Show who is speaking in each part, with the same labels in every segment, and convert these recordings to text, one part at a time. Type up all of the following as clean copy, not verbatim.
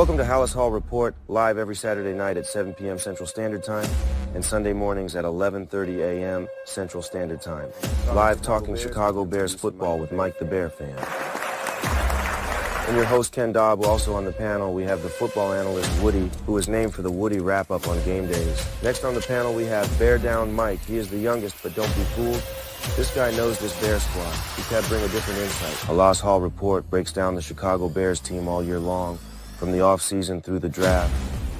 Speaker 1: Welcome to Halas Hall Report, live every Saturday night at 7 p.m. Central Standard Time and Sunday mornings at 11:30 a.m. Central Standard Time. Live talking Chicago Bears football with Mike the Bear Fan. And your host, Ken Dobb. Also on the panel, we have the football analyst, Woody, who is named for the Woody wrap-up on game days. Next on the panel, we have Bear Down Mike. He is the youngest, but don't be fooled. This guy knows this Bear squad. He can bring a different insight. Halas Hall Report breaks down the Chicago Bears team all year long, from the offseason through the draft.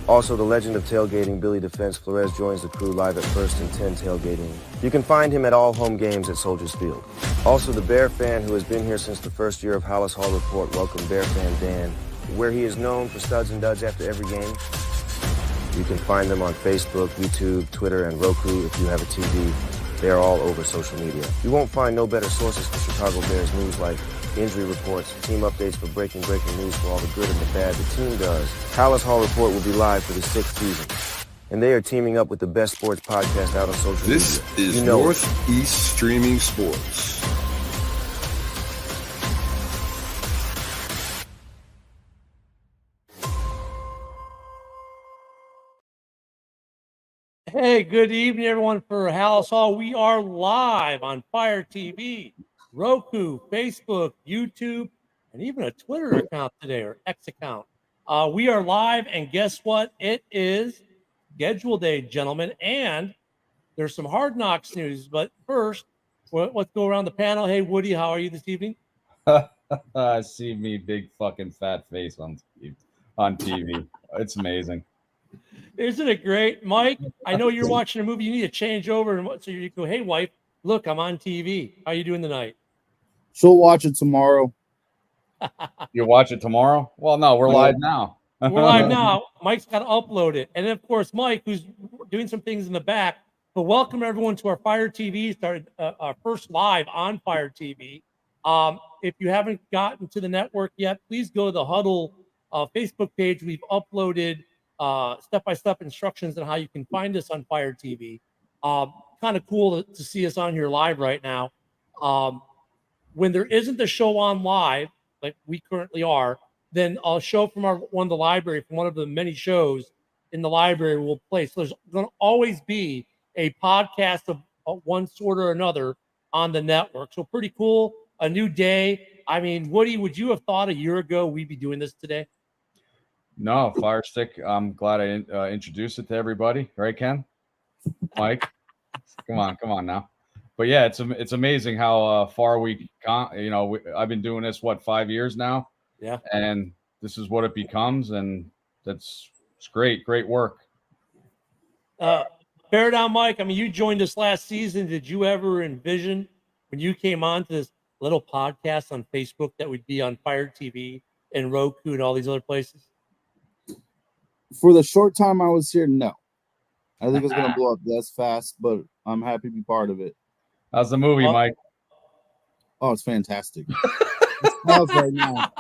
Speaker 1: Also, the legend of tailgating, Billy Defense Flores, joins the crew live at 1st and 10 tailgating. You can find him at all home games at Soldiers Field. Also, the Bear Fan, who has been here since the first year of Halas Hall Report, welcome Bear Fan Dan, where he is known for studs and duds after every game. You can find them on Facebook, YouTube, Twitter, and Roku if you have a TV. They are all over social media. You won't find no better sources for Chicago Bears news like injury reports, team updates for breaking news for all the good and the bad the team does. Halas Hall Report will be live for the 6th season. And they are teaming up with the best sports podcast out on social media.
Speaker 2: This is Northeast Streaming Sports.
Speaker 3: Hey, good evening, everyone, for Halas Hall. We are live on Fire TV, Roku, Facebook, YouTube, and even a Twitter account today, or X account. We are live, and guess what? It is schedule day, gentlemen, and there's some Hard Knocks news. But first, let's go around the panel. Hey, Woody, how are you this evening?
Speaker 4: See me, big fucking fat face on TV. It's amazing.
Speaker 3: Isn't it great, Mike? I know you're watching a movie. You need to change over, and so you go, "Hey, wife, look, I'm on TV. How you doing tonight?"
Speaker 5: She'll watch it tomorrow.
Speaker 4: You'll watch it tomorrow? Well, no, we're live now.
Speaker 3: We're live now. Mike's got to upload it, and then, of course, Mike, who's doing some things in the back. But welcome everyone to our Fire TV. Started our first live on Fire TV. If you haven't gotten to the network yet, please go to the Huddle Facebook page. We've uploaded step-by-step instructions on how you can find us on Fire TV. Kind of cool to see us on here live right now. When there isn't a show on live, like we currently are, then a show from one of the library, from one of the many shows in the library will play. So there's going to always be a podcast of one sort or another on the network. So pretty cool. A new day. I mean, Woody, would you have thought a year ago we'd be doing this today?
Speaker 4: No, Fire Stick. I'm glad I introduced it to everybody. Right, Ken? Mike? Come on now. But yeah, it's amazing how far we gone. You know, I've been doing this 5 years now.
Speaker 3: Yeah.
Speaker 4: And this is what it becomes, and it's great work.
Speaker 3: Bear down, Mike. I mean, you joined us last season. Did you ever envision when you came on to this little podcast on Facebook that would be on Fire TV and Roku and all these other places?
Speaker 5: For the short time I was here, no. I think it's going to blow up less fast, but I'm happy to be part of it.
Speaker 4: How's the movie, Mike?
Speaker 5: Oh, it's fantastic. It's right now.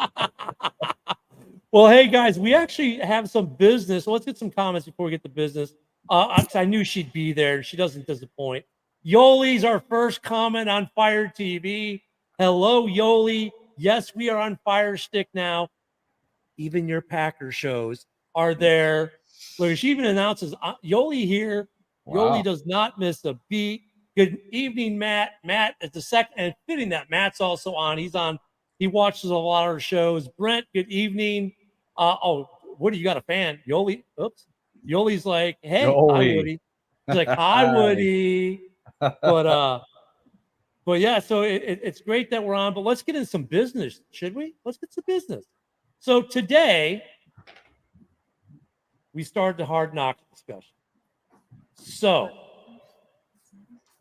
Speaker 3: Well, hey, guys, we actually have some business. So let's get some comments before we get to business. I knew she'd be there. She doesn't disappoint. Yoli's our first comment on Fire TV. Hello, Yoli. Yes, we are on Fire Stick now. Even your Packer shows are there. Look, she even announces Yoli here. Wow. Yoli does not miss a beat. Good evening, Matt. Matt is the second, and fitting that Matt's also on. He's on. He watches a lot of our shows. Brent, good evening. Woody, you got a fan? Yoli. Oops. Yoli's like, hey, Yoli. Hi, Woody. He's like, hi, Woody. But yeah, so it's great that we're on. But let's get into some business, should we? Let's get some business. So today, we started the Hard Knocks discussion. So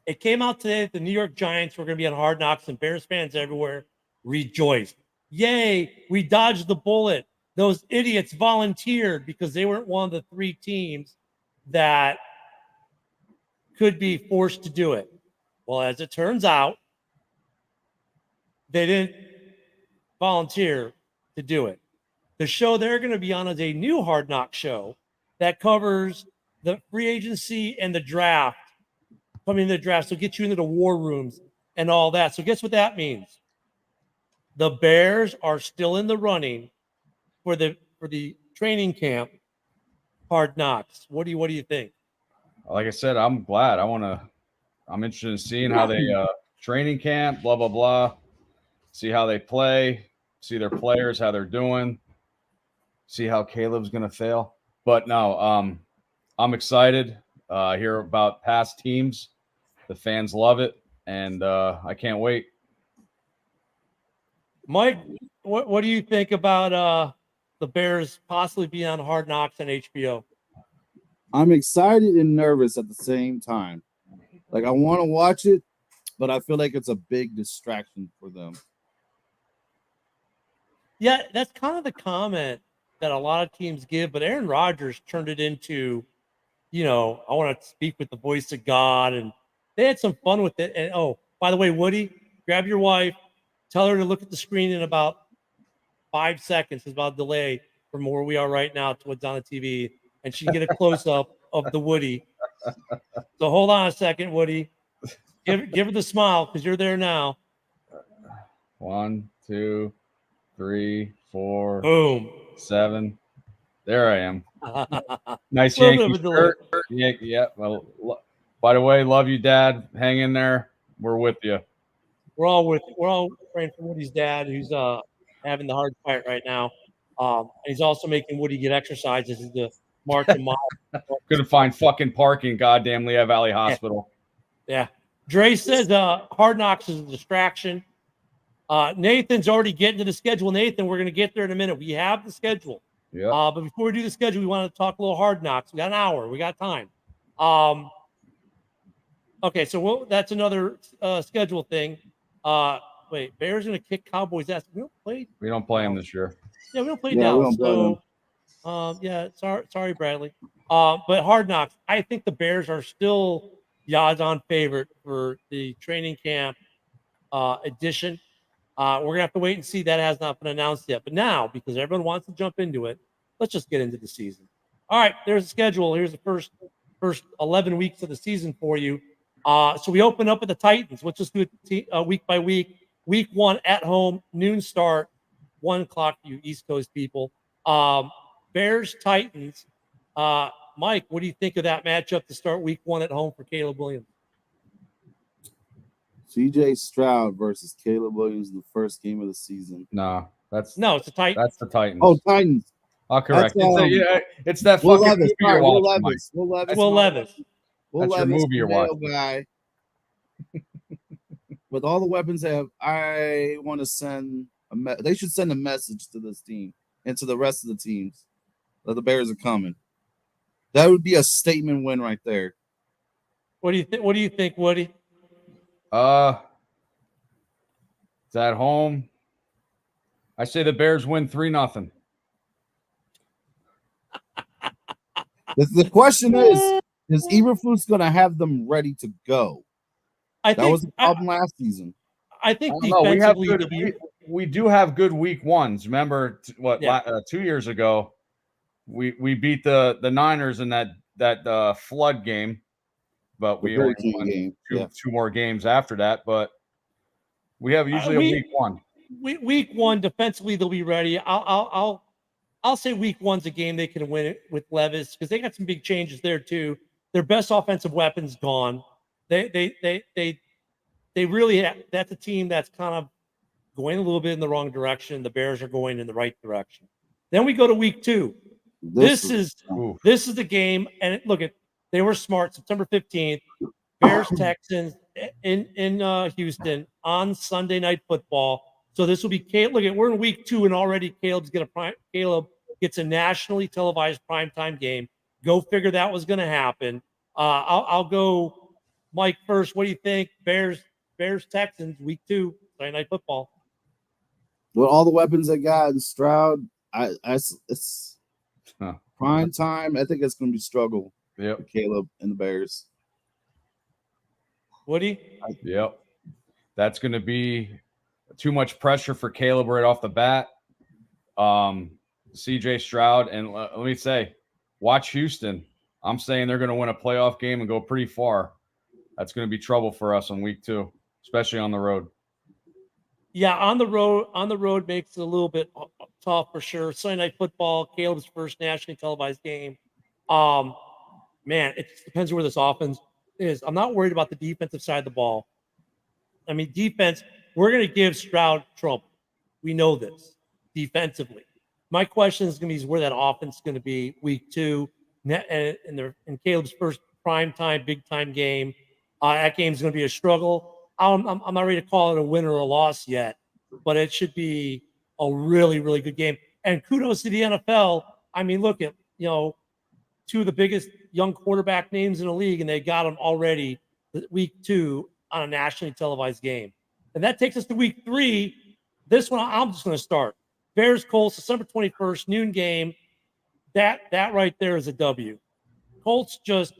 Speaker 3: it came out today that the New York Giants were going to be on Hard Knocks, and Bears fans everywhere rejoiced. Yay, we dodged the bullet. Those idiots volunteered because they weren't one of the 3 teams that could be forced to do it. Well, as it turns out, they didn't volunteer to do it. The show they're going to be on is a new Hard Knock show that covers the free agency and the draft, coming into the draft. So get you into the war rooms and all that. So guess what that means? The Bears are still in the running for the training camp, Hard Knocks. What do you think?
Speaker 4: Like I said, I'm glad. I'm interested in seeing how they training camp, blah blah blah. See how they play, see their players, how they're doing, see how Caleb's gonna fail. But no, I'm excited. Hear about past teams. The fans love it, and I can't wait.
Speaker 3: Mike, what do you think about the Bears possibly being on Hard Knocks on HBO?
Speaker 5: I'm excited and nervous at the same time. Like I want to watch it, but I feel like it's a big distraction for them.
Speaker 3: Yeah, that's kind of the comment that a lot of teams give, but Aaron Rodgers turned it into, I want to speak with the voice of God, and they had some fun with it. And oh, by the way, Woody, grab your wife, tell her to look at the screen in about 5 seconds. It's about a delay from where we are right now to what's on the TV, and she can get a close up of the Woody. So hold on a second, Woody. Give her the smile because you're there now.
Speaker 4: 1, 2, 3, 4,
Speaker 3: Boom.
Speaker 4: 7. There I am. Nice
Speaker 3: Little bit of
Speaker 4: Yankee
Speaker 3: a delay.
Speaker 4: shirt. Yeah. Well, by the way, love you, Dad. Hang in there. We're with you.
Speaker 3: We're all praying for Woody's dad, who's having the hard fight right now. And he's also making Woody get exercise. This is the March and Mile.
Speaker 4: Couldn't find fucking parking. Goddamn Lehigh Valley Hospital.
Speaker 3: Yeah. Dre says Hard Knocks is a distraction. Nathan's already getting to the schedule. Nathan, we're going to get there in a minute. We have the schedule.
Speaker 4: Yeah.
Speaker 3: But before we do the schedule, we want to talk a little Hard Knocks. We got an hour. We got time. Okay, so that's another schedule thing. Wait, Bears going to kick Cowboys' ass. We don't play
Speaker 4: them this year.
Speaker 3: Yeah, we don't play
Speaker 5: Yeah,
Speaker 3: now.
Speaker 5: we don't play
Speaker 3: So, yeah, sorry, Bradley. But Hard Knocks, I think the Bears are still the odds-on favorite for the training camp edition. We're going to have to wait and see. That has not been announced yet. But now, because everyone wants to jump into it, let's just get into the season. All right, there's the schedule. Here's the first 11 weeks of the season for you. So we open up with the Titans. Let's just do it week by week. Week 1 at home, noon start, 1 o'clock, you East Coast people. Bears, Titans. Mike, what do you think of that matchup to start week 1 at home for Caleb Williams?
Speaker 5: CJ Stroud versus Caleb Williams in the first game of the season.
Speaker 4: No,
Speaker 3: it's the Titans.
Speaker 4: That's the Titans.
Speaker 5: Oh, Titans.
Speaker 4: I'll correct. It's that
Speaker 5: Will
Speaker 4: fucking
Speaker 5: Levis.
Speaker 4: movie you're
Speaker 5: Will
Speaker 4: watching, Mike.
Speaker 5: Levis. Will Levis.
Speaker 3: Will Levis.
Speaker 5: Will
Speaker 4: That's your
Speaker 5: Levis,
Speaker 4: movie you're
Speaker 5: male
Speaker 4: watching.
Speaker 5: guy. With all the weapons they have, I want to send they should send a message to this team and to the rest of the teams that the Bears are coming. That would be a statement win right there.
Speaker 3: What do you think? What do you think, Woody?
Speaker 4: It's at home. I say the Bears win 3-0.
Speaker 5: The question is Eberflus going to have them ready to go?
Speaker 3: I think
Speaker 5: that was the problem last season.
Speaker 3: I think
Speaker 4: defensively, we do have good week ones. Remember 2 years ago, we beat the Niners in that flood game, but we only won two more games after that. But we have usually a week one.
Speaker 3: Week 1 defensively, they'll be ready. I'll say week 1's a game they can win it with Levis because they got some big changes there too. Their best offensive weapons gone. They really have, that's a team that's kind of going a little bit in the wrong direction. The Bears are going in the right direction. Then we go to week 2. This is the game, and they were smart. September 15th, Bears Texans in Houston on Sunday Night Football. So this will be Caleb. We're in week 2, and already Caleb gets a nationally televised primetime game. Go figure that was going to happen. I'll go Mike first. What do you think? Bears Texans week 2 Sunday Night Football.
Speaker 5: With all the weapons they got and Stroud, it's prime time. I think it's going to be struggle.
Speaker 4: Yep.
Speaker 5: For Caleb and the Bears.
Speaker 3: Woody?
Speaker 4: Yep. That's going to be too much pressure for Caleb right off the bat. CJ Stroud, and let me say, watch Houston. I'm saying they're going to win a playoff game and go pretty far. That's going to be trouble for us on week 2, especially on the road.
Speaker 3: Yeah, on the road makes it a little bit tough for sure. Sunday Night Football, Caleb's first nationally televised game. Man, it just depends where this offense is. I'm not worried about the defensive side of the ball. I mean, defense, we're going to give Stroud trouble. We know this defensively. My question is going to be where that offense is going to be week 2 in Caleb's first prime time, big time game. That game's going to be a struggle. I'm not ready to call it a win or a loss yet, but it should be a really, really good game. And kudos to the NFL. I mean, look at, 2 of the biggest young quarterback names in the league, and they got them already week 2 on a nationally televised game. And that takes us to week 3. This one, I'm just going to start. Bears Colts, December 21st, noon game. That right there is a W. Colts just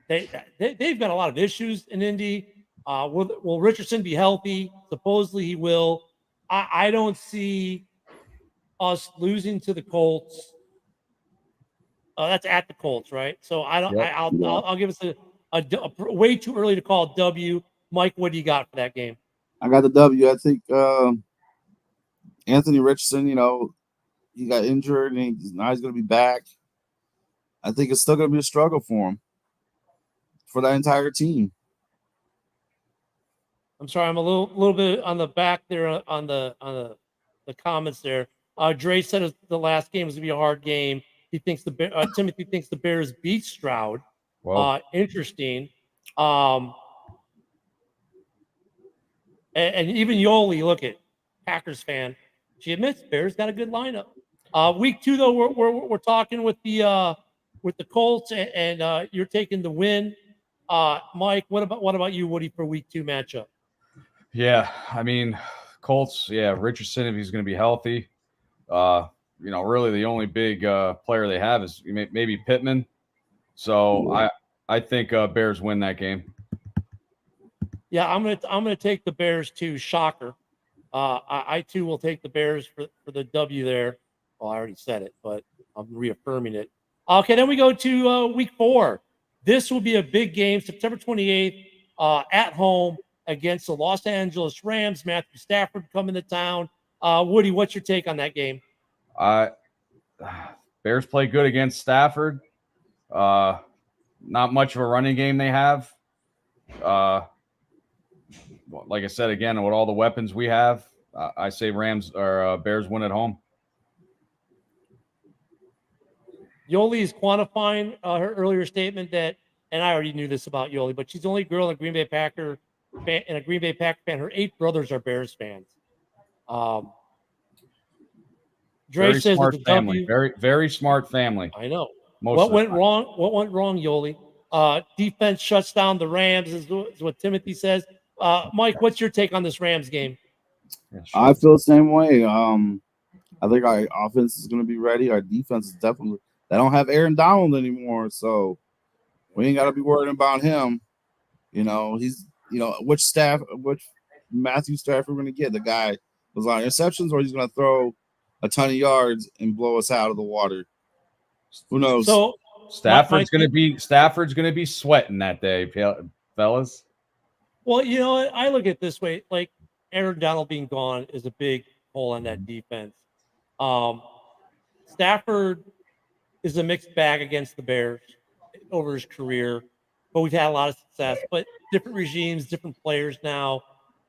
Speaker 3: they've got a lot of issues in Indy. Will Richardson be healthy? Supposedly he will. I don't see us losing to the Colts. That's at the Colts, right? So I don't.
Speaker 4: Yep.
Speaker 3: I'll give us a way too early to call it W. Mike, what do you got for that game?
Speaker 5: I got the W. I think Anthony Richardson, he got injured and now he's going to be back. I think it's still going to be a struggle for him, for that entire team.
Speaker 3: I'm sorry, I'm a little bit on the back there on the comments there. Dre said the last game was going to be a hard game. He thinks Timothy thinks the Bears beat Stroud. Interesting. And even Yoli, look at Packers fan. She admits Bears got a good lineup. Week 2 though, we're talking with the Colts, and you're taking the win. Mike, what about you, Woody, for week 2 matchup?
Speaker 4: Yeah, I mean, Colts. Yeah, Richardson, if he's going to be healthy. Really the only big player they have is maybe Pittman. So I think Bears win that game.
Speaker 3: Yeah, I'm gonna take the Bears too. Shocker. I too will take the Bears for the W there. Well, I already said it, but I'm reaffirming it. Okay, then we go to week 4. This will be a big game, September 28th, at home against the Los Angeles Rams. Matthew Stafford coming to town. Woody, what's your take on that game?
Speaker 4: Bears play good against Stafford. Not much of a running game they have. Like I said, again, with all the weapons we have, I say Rams or Bears win at home.
Speaker 3: Yoli is quantifying her earlier statement that, and I already knew this about Yoli, but she's the only girl in a Green Bay Packer fan, Her 8 brothers are Bears fans. Dre
Speaker 4: Very
Speaker 3: says
Speaker 4: smart
Speaker 3: the
Speaker 4: family.
Speaker 3: W.
Speaker 4: Very, very smart family.
Speaker 3: I know.
Speaker 4: What
Speaker 3: went wrong? What went wrong, Yoli? Defense shuts down the Rams, is what Timothy says. Mike, what's your take on this Rams game?
Speaker 5: Yeah, sure. I feel the same way. I think our offense is going to be ready. Our defense is definitely. They don't have Aaron Donald anymore, so we ain't got to be worried about him. He's which Matthew Stafford we're going to get. The guy was on interceptions, or he's going to throw a ton of yards and blow us out of the water. Who knows?
Speaker 4: So Stafford's going to be sweating that day, fellas.
Speaker 3: Well, I look at it this way: like Aaron Donald being gone is a big hole on that defense. Stafford is a mixed bag against the Bears over his career, but we've had a lot of success. But different regimes, different players now.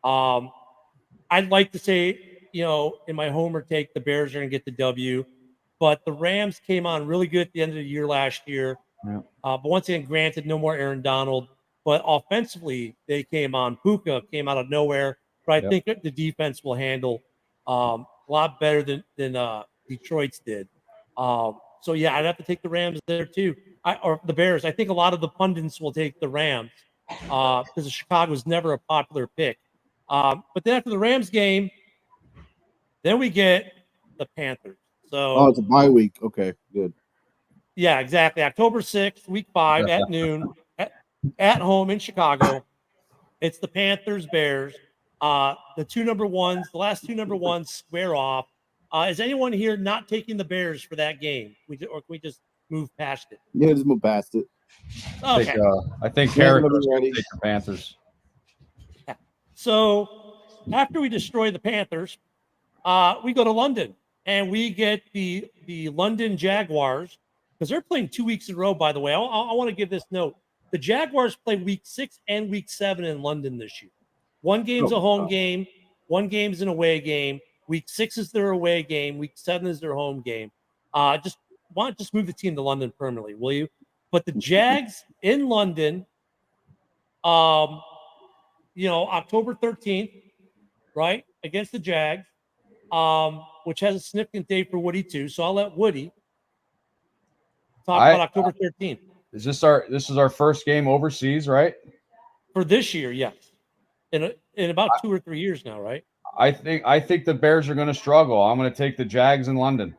Speaker 3: I'd like to say, in my homer take, the Bears are going to get the W, but the Rams came on really good at the end of the year last year.
Speaker 4: Yeah.
Speaker 3: But once again, granted, no more Aaron Donald. But offensively, they came on. Puka came out of nowhere. But I think the defense will handle a lot better than Detroit's did. So, yeah, I'd have to take the Rams there too, or the Bears. I think a lot of the pundits will take the Rams because Chicago was never a popular pick. But then after the Rams game, then we get the Panthers. So,
Speaker 5: it's a bye week. Okay, good.
Speaker 3: Yeah, exactly. October 6th, week 5 at noon at home in Chicago. It's the Panthers, Bears. The last 2 number ones square off. Is anyone here not taking the Bears for that game? Or can we just move past it?
Speaker 5: Yeah, just move past it.
Speaker 3: Okay.
Speaker 4: I think characters will take the Panthers.
Speaker 3: Yeah. So after we destroy the Panthers, we go to London and we get the London Jaguars because they're playing 2 weeks in a row. By the way, I want to give this note: the Jaguars play Week 6 and Week 7 in London this year. One game's a home game, one game's an away game. Week 6 is their away game. Week 7 is their home game. Just move the team to London permanently, will you? But the Jags in London, October 13th, right, against the Jags, which has a significant date for Woody too. So I'll let Woody talk about October 13th.
Speaker 4: This is our first game overseas, right?
Speaker 3: For this year, yes. In about 2 or 3 years now, right?
Speaker 4: I think the Bears are going to struggle. I'm going to take the Jags in London.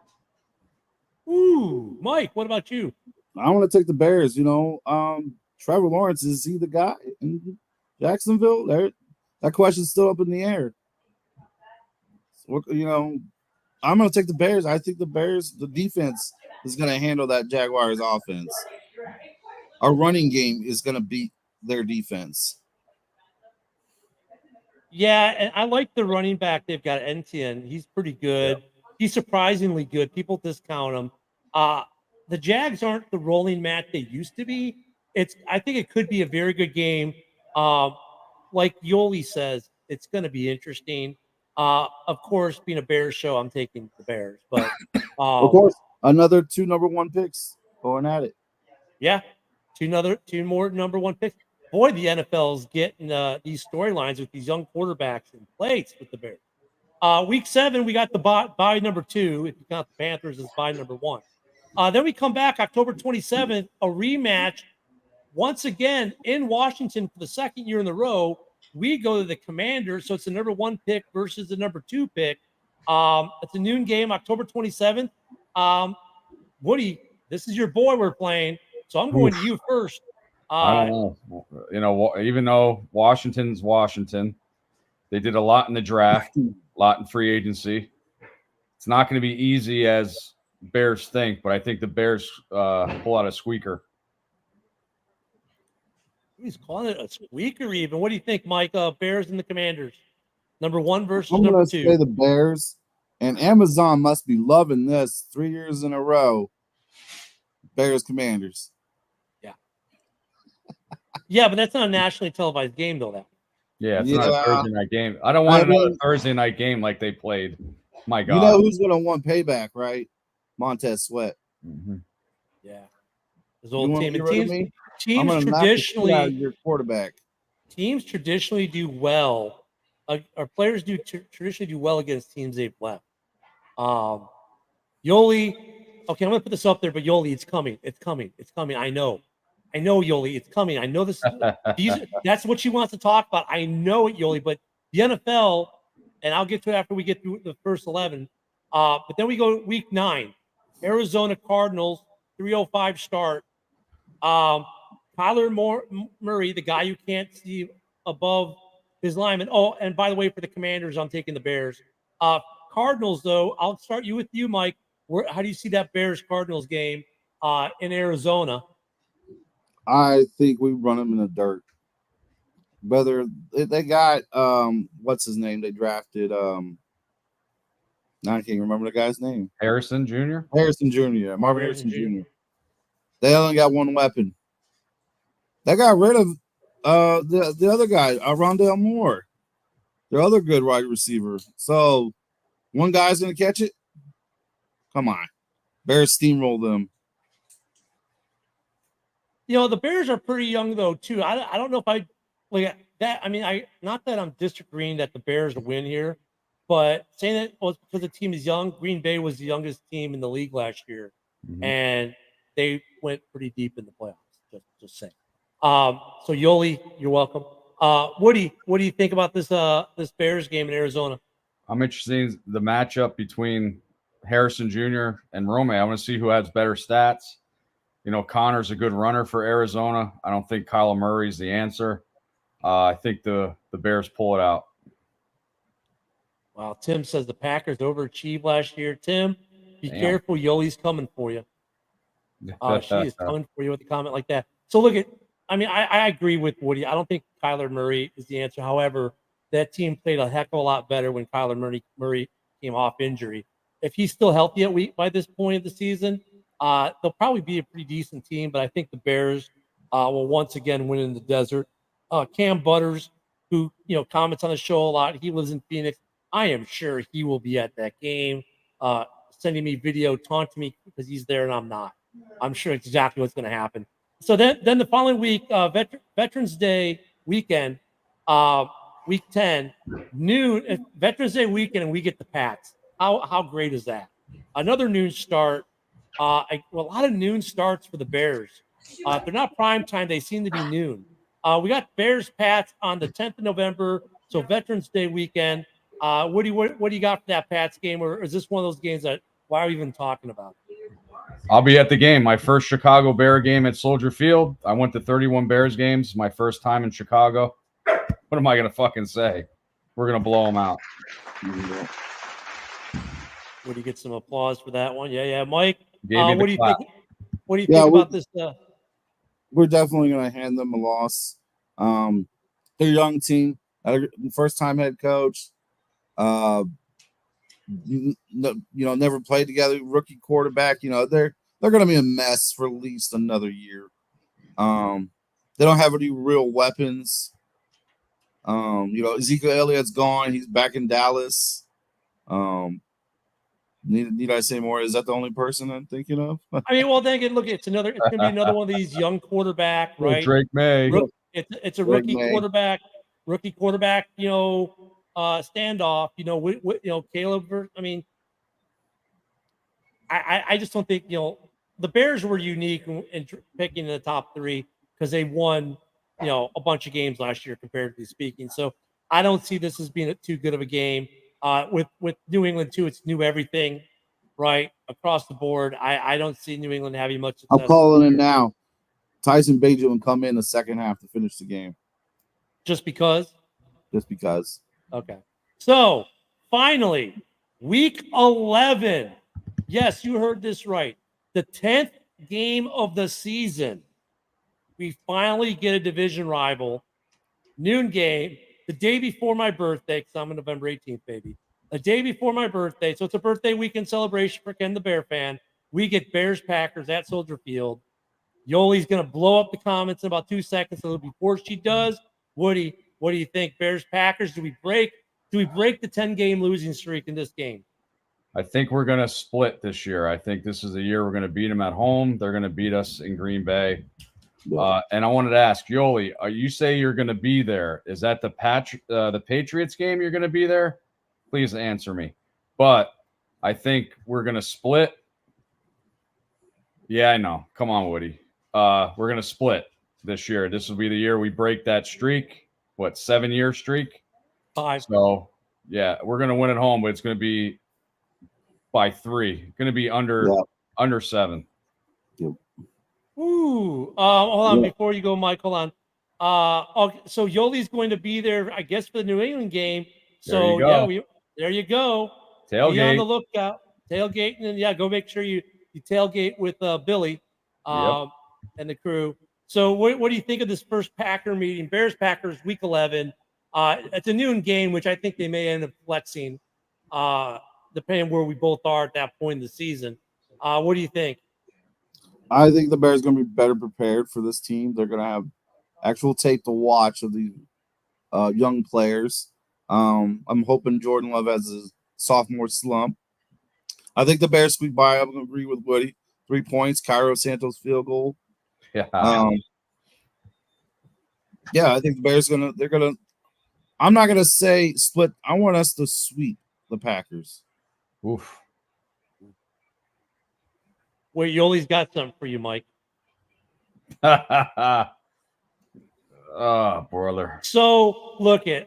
Speaker 3: Ooh, Mike, what about you?
Speaker 5: I want to take the Bears. Trevor Lawrence, is he the guy in Jacksonville? That question's still up in the air. I'm going to take the Bears. I think the defense is going to handle that Jaguars offense. Our running game is going to beat their defense.
Speaker 3: Yeah, and I like the running back they've got, Etienne. He's pretty good. Yeah. He's surprisingly good. People discount him. The Jags aren't the rolling mat they used to be. I think it could be a very good game. Like Yoli says, it's going to be interesting. Of course, being a Bears show, I'm taking the Bears. But
Speaker 5: of course, another 2 number 1 picks going at it.
Speaker 3: Yeah, 2 more number 1 picks. Boy, the NFL is getting these storylines with these young quarterbacks in place with the Bears. Week 7, we got the bye number 2. If you count the Panthers as bye number 1. Then we come back October 27th, a rematch once again in Washington for the second year in a row. We go to the Commanders, so it's the number 1 pick versus the number 2 pick. It's a noon game, October 27th. Woody, this is your boy we're playing, so I'm going to you first.
Speaker 4: I don't know. Even though Washington's Washington, they did a lot in the draft, a lot in free agency. It's not going to be easy as Bears think, but I think the Bears pull out a squeaker.
Speaker 3: He's calling it a squeaker even. What do you think, Mike? Bears and the Commanders. Number 1 versus
Speaker 5: I'm
Speaker 3: number
Speaker 5: gonna
Speaker 3: 2.
Speaker 5: Say the Bears, and Amazon must be loving this 3 years in a row. Bears Commanders.
Speaker 3: Yeah, but that's not a nationally televised game, though. That.
Speaker 4: Yeah, it's not a Thursday night game. I don't want another Thursday night game like they played. My God.
Speaker 5: You know who's going to want payback, right? Montez Sweat.
Speaker 3: Mm-hmm. Yeah. His old team. And teams traditionally
Speaker 5: your quarterback.
Speaker 3: Teams traditionally do well. Our players traditionally do well against teams they've left. Yoli. Okay, I'm going to put this up there, but Yoli, it's coming. It's coming. It's coming. I know, Yoli, it's coming. I know this. That's what she wants to talk about. I know it, Yoli, but the NFL, and I'll get to it after we get through the first 11. But then we go week 9, Arizona Cardinals, 3:05 start. Kyler Murray, the guy you can't see above his lineman. Oh, and by the way, for the Commanders, I'm taking the Bears. Cardinals, though, I'll start with you, Mike. How do you see that Bears-Cardinals game in Arizona?
Speaker 5: I think we run them in the dirt. Whether they got what's his name? They drafted now I can't remember the guy's name.
Speaker 4: Harrison Jr.
Speaker 5: Marvin Harrison Jr. They only got one weapon. They got rid of the other guy, Rondale Moore, their other good wide receiver. So one guy's gonna catch it. Come on, Bears steamroll them.
Speaker 3: The Bears are pretty young though too. I don't know if I like that. I mean, not that I'm disagreeing that the Bears win here, but saying that was because the team is young. Green Bay was the youngest team in the league last year, and they went pretty deep in the playoffs. Just saying. So Yoli, you're welcome. Woody, what do you think about this Bears game in Arizona?
Speaker 4: I'm interested in the matchup between Harrison Jr. and Rome. I want to see who has better stats. Connor's a good runner for Arizona. I don't think Kyler Murray's the answer. I think the Bears pull it out.
Speaker 3: Wow, Tim says the Packers overachieved last year. Tim, be careful. Yoli's coming for you. She is coming for you with a comment like that. So I agree with Woody. I don't think Kyler Murray is the answer. However, that team played a heck of a lot better when Kyler Murray came off injury. If he's still healthy by this point of the season, they'll probably be a pretty decent team. But I think the Bears will once again win in the desert. Cam Butters, who comments on the show a lot, he lives in Phoenix. I am sure he will be at that game, sending me video, taunting me because he's there and I'm not. I'm sure exactly what's going to happen. So then the following week, Veterans Day weekend, week 10, noon, Veterans Day weekend, and we get the Pats. How great is that? Another noon start. A lot of noon starts for the Bears. If they're not prime time, they seem to be noon. We got Bears Pats on the 10th of November, so Veterans Day weekend. What do you got for that Pats game, or is this one of those games that why are we even talking about?
Speaker 4: I'll be at the game. My first Chicago Bear game at Soldier Field. I went to 31 Bears games. My first time in Chicago. What am I going to fucking say? We're going to blow them out.
Speaker 3: Would you get some applause for that one? Yeah. Mike,
Speaker 4: What do you
Speaker 3: think? What do you think about this?
Speaker 5: We're definitely going to hand them a loss. They're a young team. First time head coach. Never played together. Rookie quarterback. They're going to be a mess for at least another year. They don't have any real weapons. Ezekiel Elliott's gone. He's back in Dallas. Need I say more? Is that the only person I'm thinking of?
Speaker 3: I mean, well, then again, look, it's going to be another one of these young quarterback, right?
Speaker 4: Drake May.
Speaker 3: It's a rookie quarterback, standoff. Caleb. I mean, I just don't think the Bears were unique in picking in the top 3 because they won a bunch of games last year, comparatively speaking. So I don't see this as being too good of a game. With New England too, it's new everything, right, across the board. I don't see New England having much success.
Speaker 5: I'm calling it now. Tyson Bagent will come in the second half to finish the game.
Speaker 3: Just because?
Speaker 5: Just because.
Speaker 3: Okay. So finally, week 11. Yes, you heard this right. The 10th game of the season. We finally get a division rival. Noon game. The day before my birthday, because I'm a November 18th, baby. The day before my birthday. So it's a birthday weekend celebration for Ken the Bear fan. We get Bears Packers at Soldier Field. Yoli's going to blow up the comments in about 2 seconds. So before she does, Woody, what do you think? Bears Packers, do we break the 10-game losing streak in this game?
Speaker 4: I think we're going to split this year. I think this is the year we're going to beat them at home. They're going to beat us in Green Bay. And I wanted to ask Yoli, you say you're going to be there. Is that the Patriots game you're going to be there? Please answer me. But I think we're going to split. Yeah, I know. Come on, Woody. We're going to split this year. This will be the year we break that streak. What, 7-year streak?
Speaker 3: 5.
Speaker 4: So, yeah, we're going to win at home, but it's going to be by 3. Going to be under 7.
Speaker 3: Ooh, hold on before you go, Mike. Hold on. Okay, so Yoli's going to be there, I guess, for the New England game. So there you go.
Speaker 4: Tailgate.
Speaker 3: Be on the lookout. Tailgating, and go make sure you tailgate with Billy and the crew. So what do you think of this first Packer meeting? Bears Packers week 11. It's a noon game, which I think they may end up flexing, depending where we both are at that point in the season. What do you think?
Speaker 5: I think the Bears are going to be better prepared for this team. They're going to have actual tape to watch of these young players. I'm hoping Jordan Love has a sophomore slump. I think the Bears squeak by. I'm going to agree with Woody. 3 points, Cairo Santos field goal.
Speaker 4: Yeah.
Speaker 5: I think the Bears they're going to – I'm not going to say split. I want us to sweep the Packers.
Speaker 4: Oof.
Speaker 3: Well, Yoli's got something for you, Mike.
Speaker 4: Brother.
Speaker 3: So,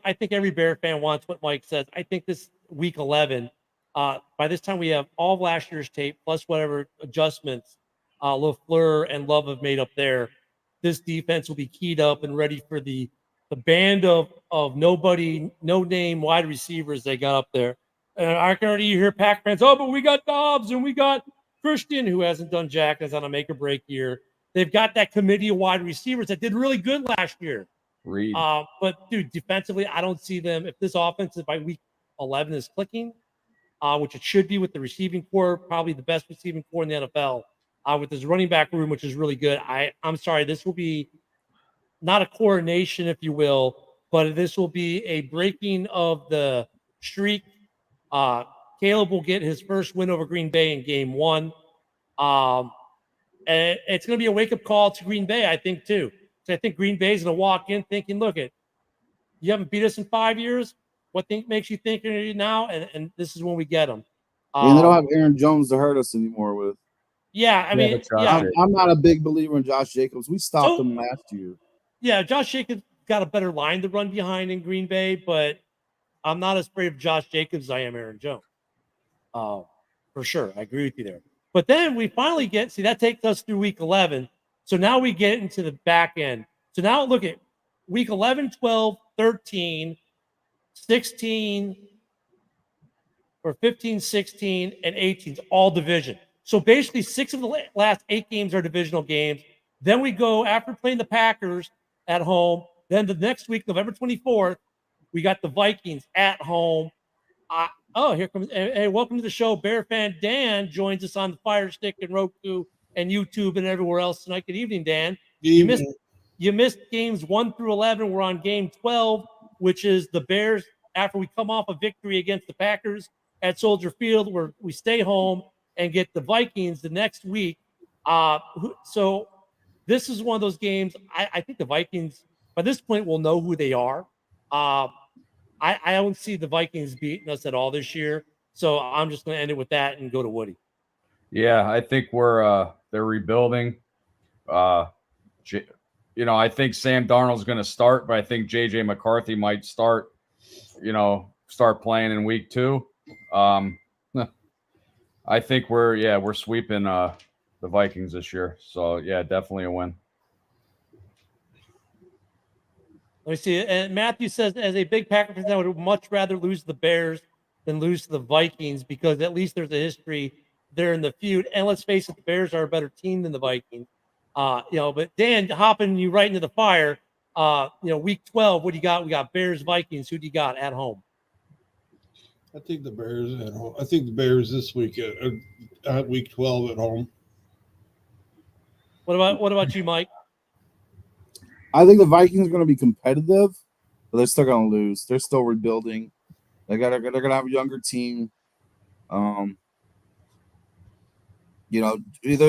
Speaker 3: I think every Bear fan wants what Mike says. I think this week 11, by this time we have all of last year's tape, plus whatever adjustments LaFleur and Love have made up there. This defense will be keyed up and ready for the band of no-name wide receivers they got up there. And I can already hear Pack fans, but we got Dobbs and we got Christian, who hasn't done jack, is on a make-or-break year. They've got that committee of wide receivers that did really good last year.
Speaker 4: Reed.
Speaker 3: But, dude, defensively, I don't see them. If this offense by week 11 is clicking, which it should be with the receiving core, probably the best receiving core in the NFL, with his running back room, which is really good. I'm sorry, this will be not a coronation, if you will, but this will be a breaking of the streak. Caleb will get his first win over Green Bay in game 1. And it's going to be a wake-up call to Green Bay, I think, too. So I think Green Bay is going to walk in thinking, look, you haven't beat us in 5 years. What makes you think now? And this is when we get them.
Speaker 5: And they don't have Aaron Jones to hurt us anymore with.
Speaker 3: Yeah, I mean,
Speaker 5: I'm not a big believer in Josh Jacobs. We stopped him last year.
Speaker 3: Yeah, Josh Jacobs got a better line to run behind in Green Bay, but I'm not as afraid of Josh Jacobs as I am Aaron Jones. For sure. I agree with you there. But then we finally that takes us through week 11. So now we get into the back end. So now look at week 11, 12, 13, 16, or 15, 16, and 18 all division. So basically 6 of the last 8 games are divisional games. Then we go after playing the Packers at home. Then the next week, November 24th, we got the Vikings at home. Here comes, hey, welcome to the show. Bear fan Dan joins us on the Fire Stick and Roku and YouTube and everywhere else tonight. Good evening, Dan. You missed games 1 through 11. We're on game 12, which is the Bears after we come off a victory against the Packers at Soldier Field, where we stay home and get the Vikings the next week. So this is one of those games. I think the Vikings, by this point, will know who they are. I don't see the Vikings beating us at all this year. So I'm just going to end it with that and go to Woody.
Speaker 4: Yeah, I think they're rebuilding. I think Sam Darnold's going to start, but I think J.J. McCarthy might start playing in week 2. I think we're sweeping the Vikings this year. So, yeah, definitely a win.
Speaker 3: Let me see. And Matthew says, as a big Packer fan, I would much rather lose the Bears than lose to the Vikings because at least there's a history there in the feud. And let's face it, the Bears are a better team than the Vikings. But Dan, hopping you right into the fire, week 12, what do you got? We got Bears, Vikings. Who do you got at home?
Speaker 6: I think the Bears at home. I think the Bears this week at week 12 at home.
Speaker 3: What about you, Mike?
Speaker 5: I think the Vikings are going to be competitive, but they're still going to lose. They're still rebuilding. They're going to have a younger team. Either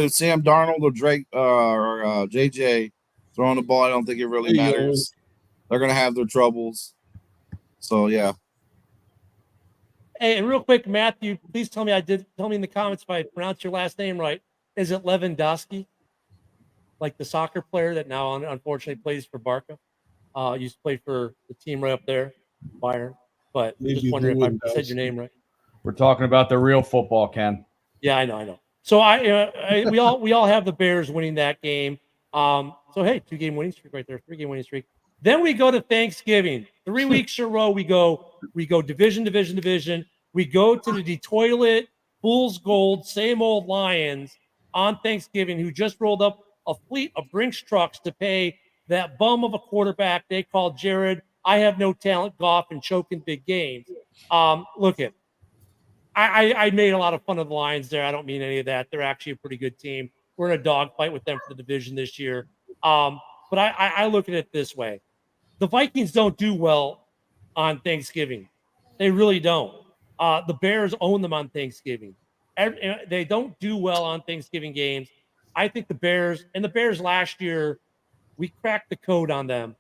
Speaker 5: Sam Darnold or Drake or JJ throwing the ball. I don't think it really matters. They're going to have their troubles. So yeah.
Speaker 3: Hey, and real quick, Matthew, please tell me in the comments if I pronounced your last name right. Is it Lewandowski? Like the soccer player that now unfortunately plays for Barca. Used to play for the team right up there, Bayern. But maybe just wondering if I said your name right.
Speaker 4: We're talking about the real football, Ken.
Speaker 3: Yeah, I know. So we all have the Bears winning that game. So hey, 2-game winning streak right there, 3-game winning streak. Then we go to Thanksgiving. 3 weeks in a row, we go division. We go to the Detroit Fool's Gold, same old Lions on Thanksgiving, who just rolled up a fleet of Brinks trucks to pay that bum of a quarterback they called Jared. I have no talent, Goff, and choking big games. Look at. I made a lot of fun of the Lions there. I don't mean any of that. They're actually a pretty good team. We're in a dogfight with them for the division this year. But I look at it this way. The Vikings don't do well on Thanksgiving. They really don't. The Bears own them on Thanksgiving. They don't do well on Thanksgiving games. I think the Bears last year, we cracked the code on them,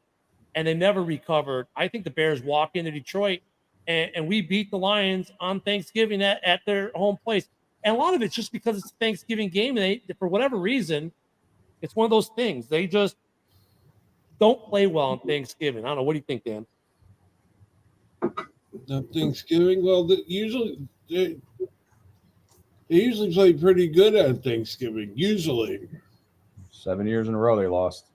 Speaker 3: and they never recovered. I think the Bears walk into Detroit, and we beat the Lions on Thanksgiving at their home place. And a lot of it's just because it's a Thanksgiving game, and they, for whatever reason, it's one of those things. They just don't play well on Thanksgiving. I don't know. What do you think, Dan?
Speaker 6: Thanksgiving? Well, they usually play pretty good on Thanksgiving. Usually.
Speaker 4: 7 years in a row they lost.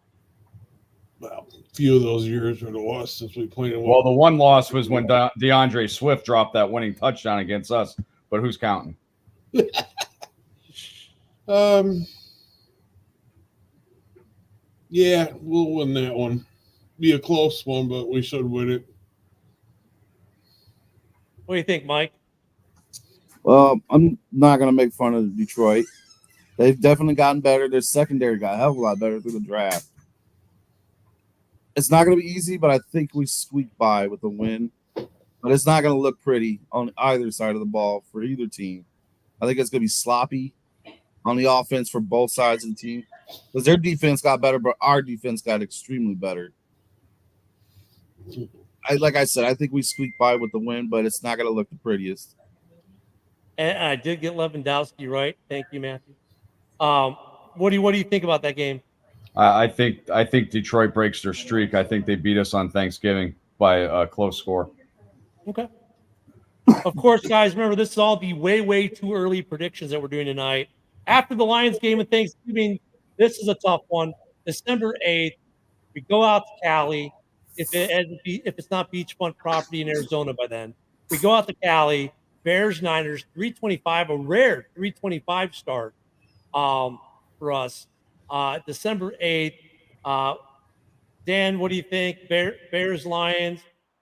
Speaker 6: Well, a few of those years were the lost since we played.
Speaker 4: Well, the one loss was when DeAndre Swift dropped that winning touchdown against us. But who's counting?
Speaker 6: Yeah, we'll win that one. Be a close one, but we should win it.
Speaker 3: What do you think, Mike?
Speaker 5: Well, I'm not going to make fun of Detroit. They've definitely gotten better. Their secondary got a hell of a lot better through the draft. It's not going to be easy, but I think we squeak by with a win. But it's not going to look pretty on either side of the ball for either team. I think it's going to be sloppy on the offense for both sides of the team because their defense got better, but our defense got extremely better. Like I said, I think we squeak by with the win, but it's not going to look the prettiest.
Speaker 3: And I did get Lewandowski right. Thank you, Matthew. What do you think about that game?
Speaker 4: I think Detroit breaks their streak. I think they beat us on Thanksgiving by a close score.
Speaker 3: Okay. Of course, guys, remember this is all the way too early predictions that we're doing tonight. After the Lions game of Thanksgiving, this is a tough one. December 8th, we go out to Cali. If it's not beachfront property in Arizona by then, we go out to Cali. Bears Niners 325, a rare 325 start for us. December 8th. Dan, what do you think? Bears Lions.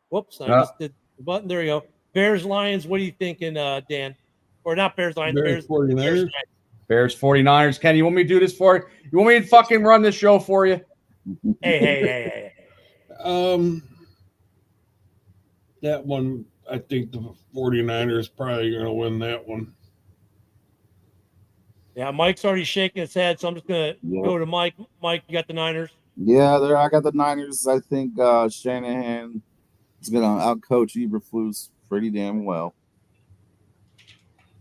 Speaker 3: Whoops, I just did the button. There we go. Bears Lions. What are you thinking, Dan? Or not Bears Lions?
Speaker 6: Bears 49ers.
Speaker 4: Bears 49ers. Ken, you want me to do this for you? You want me to fucking run this show for you?
Speaker 3: Hey.
Speaker 6: That one, I think the 49ers probably going to win that one.
Speaker 3: Yeah, Mike's already shaking his head, so I'm just going to go to Mike. Mike, you got the Niners?
Speaker 5: Yeah, I got the Niners. I think Shanahan is going to outcoach Eberflus pretty damn well.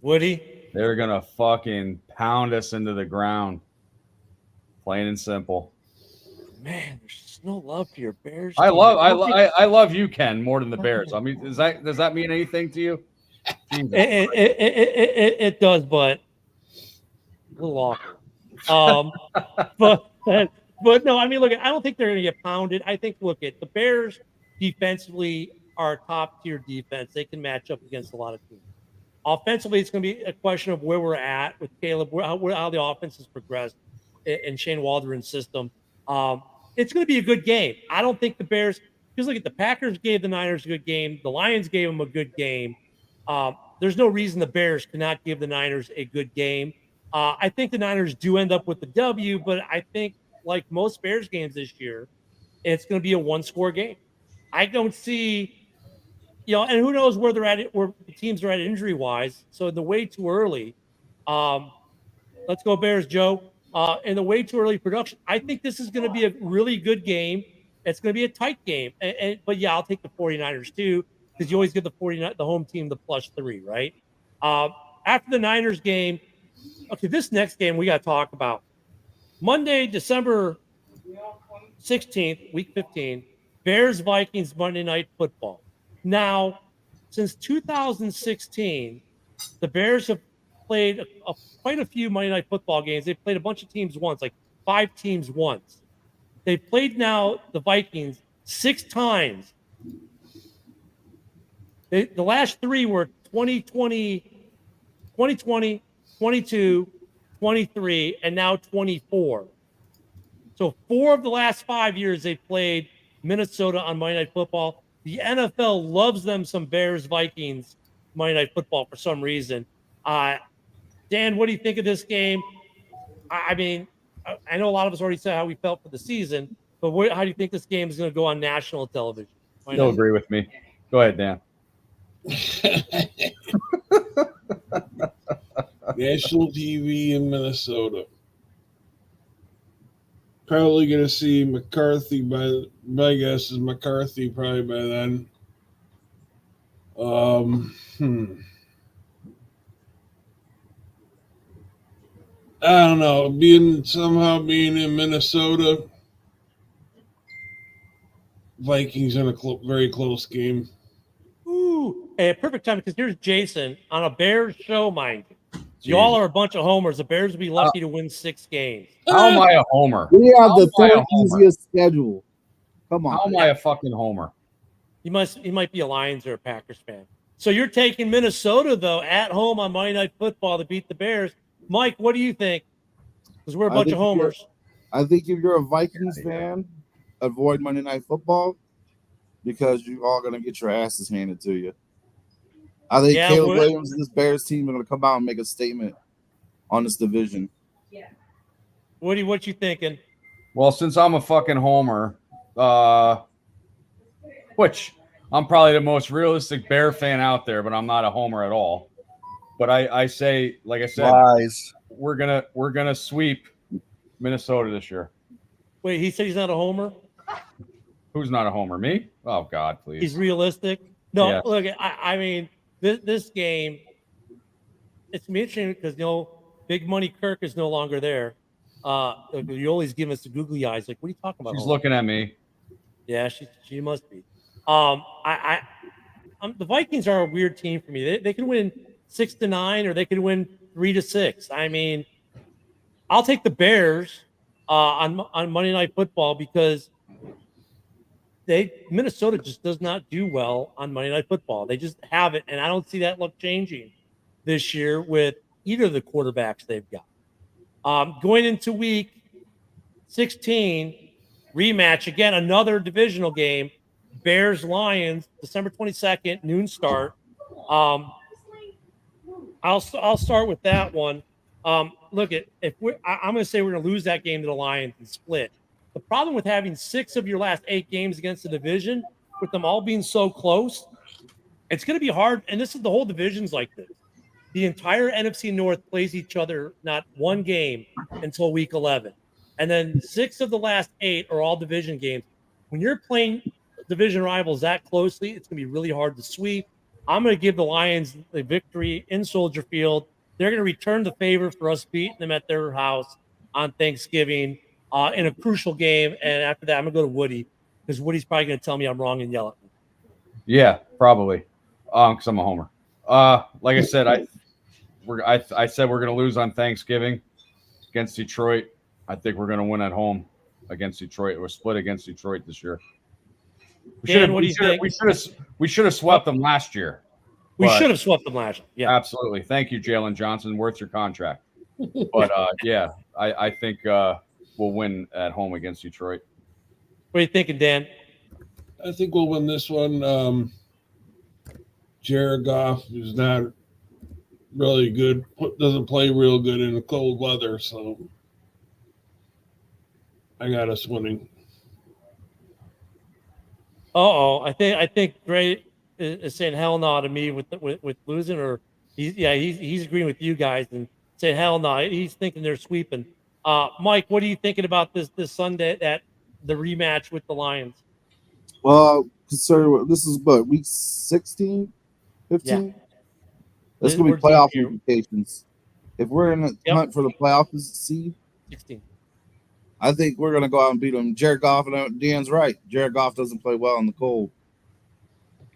Speaker 3: Woody?
Speaker 4: They're going to fucking pound us into the ground. Plain and simple.
Speaker 3: Man, there's just no love for your Bears.
Speaker 4: I love you, Ken, more than the Bears. I mean, does that mean anything to you?
Speaker 3: It does, but a little awkward. But no, I mean, look, I don't think they're going to get pounded. I think, look, the Bears defensively are a top tier defense. They can match up against a lot of teams. Offensively, it's going to be a question of where we're at with Caleb, how the offense has progressed in Shane Waldron's system. It's going to be a good game. I don't think the Bears, because look at the Packers gave the Niners a good game. The Lions gave them a good game. There's no reason the Bears cannot give the Niners a good game. I think the Niners do end up with the W, but I think like most Bears games this year, it's going to be a one-score game. I don't see, and who knows where they're at, where the teams are at injury-wise. So in the way too early, let's go Bears, Joe. In the way too early production, I think this is going to be a really good game. It's going to be a tight game. But yeah, I'll take the 49ers too, because you always give the home team the +3, right? After the Niners game, okay, this next game we got to talk about. Monday, December 16th, week 15, Bears-Vikings Monday Night Football. Now, since 2016, the Bears have played quite a few Monday Night Football games. They've played a bunch of teams once, like 5 teams once. They've played now the Vikings 6 times. The last 3 were 2020, 22, 23, and now 24. So 4 of the last 5 years they've played Minnesota on Monday Night Football. The NFL loves them some Bears-Vikings Monday Night Football for some reason. Dan, what do you think of this game? I mean, I know a lot of us already said how we felt for the season, but how do you think this game is going to go on national television?
Speaker 4: You'll agree with me. Go ahead, Dan.
Speaker 6: National TV in Minnesota. Probably going to see McCarthy my guess is McCarthy probably by then. I don't know. Being in Minnesota, Vikings in a very close game.
Speaker 3: Ooh, hey, perfect time because here's Jason on a Bears show, mind you. Y'all are a bunch of homers. The Bears would be lucky to win 6 games.
Speaker 4: How am I a homer?
Speaker 5: We have the third easiest schedule. Come on.
Speaker 4: How am I a fucking homer?
Speaker 3: He might be a Lions or a Packers fan. So you're taking Minnesota, though, at home on Monday Night Football to beat the Bears. Mike, what do you think? Because we're a bunch of homers.
Speaker 5: I think if you're a Vikings fan, avoid Monday Night Football because you're all going to get your asses handed to you. I think
Speaker 3: Yeah,
Speaker 5: Caleb Williams and this Bears team are going to come out and make a statement on this division.
Speaker 3: Woody, what you thinking?
Speaker 4: Well, since I'm a fucking homer, which I'm probably the most realistic Bear fan out there, but I'm not a homer at all. But I say, like I said,
Speaker 2: Lies.
Speaker 4: we're gonna sweep Minnesota this year.
Speaker 3: Wait, he said he's not a homer.
Speaker 4: Who's not a homer? Me? Oh God, please.
Speaker 3: He's realistic. No,
Speaker 4: Yeah.
Speaker 3: look, I mean, this game, it's gonna be interesting because Big Money Kirk is no longer there. You always give us the googly eyes, like, what are you talking about?
Speaker 4: She's
Speaker 3: Homer?
Speaker 4: looking at me.
Speaker 3: Yeah, she must be. The Vikings are a weird team for me. They could win 6-9, or they could win 3-6. I mean, I'll take the Bears on Monday Night Football because Minnesota just does not do well on Monday Night Football. They just haven't, and I don't see that look changing this year with either of the quarterbacks they've got. Going into week 16, rematch again, another divisional game. Bears Lions, December 22nd, noon start. I'll start with that one. Look, I'm going to say we're going to lose that game to the Lions and split. The problem with having 6 of your last 8 games against the division, with them all being so close, it's going to be hard. And this is the whole division's like this. The entire NFC North plays each other not one game until week 11. And then 6 of the last 8 are all division games. When you're playing division rivals that closely, it's going to be really hard to sweep. I'm going to give the Lions the victory in Soldier Field. They're going to return the favor for us beating them at their house on Thanksgiving in a crucial game. And after that, I'm going to go to Woody because Woody's probably going to tell me I'm wrong and yell at me.
Speaker 4: Yeah, probably. Because I'm a homer. Like I said, I said we're going to lose on Thanksgiving against Detroit. I think we're going to win at home against Detroit. We're split against Detroit this year. We should have swept them last year.
Speaker 3: We should have swept them last year. Yeah,
Speaker 4: absolutely. Thank you, Jalen Johnson. Worth your contract. But yeah, I think we'll win at home against Detroit.
Speaker 3: What are you thinking, Dan?
Speaker 6: I think we'll win this one. Jared Goff is not really good. Doesn't play real good in the cold weather, so I got us winning.
Speaker 3: I think Gray is saying hell no to me with losing, or he's agreeing with you guys and saying hell no. He's thinking they're sweeping. Mike, what are you thinking about this Sunday at the rematch with the Lions?
Speaker 5: Well, consider this is week 16, 15.
Speaker 3: Yeah.
Speaker 5: That's going to be playoff implications. If we're in the hunt for the playoff seed,
Speaker 3: 16.
Speaker 5: I think we're going to go out and beat them. Jared Goff, and Dan's right. Jared Goff doesn't play well in the cold.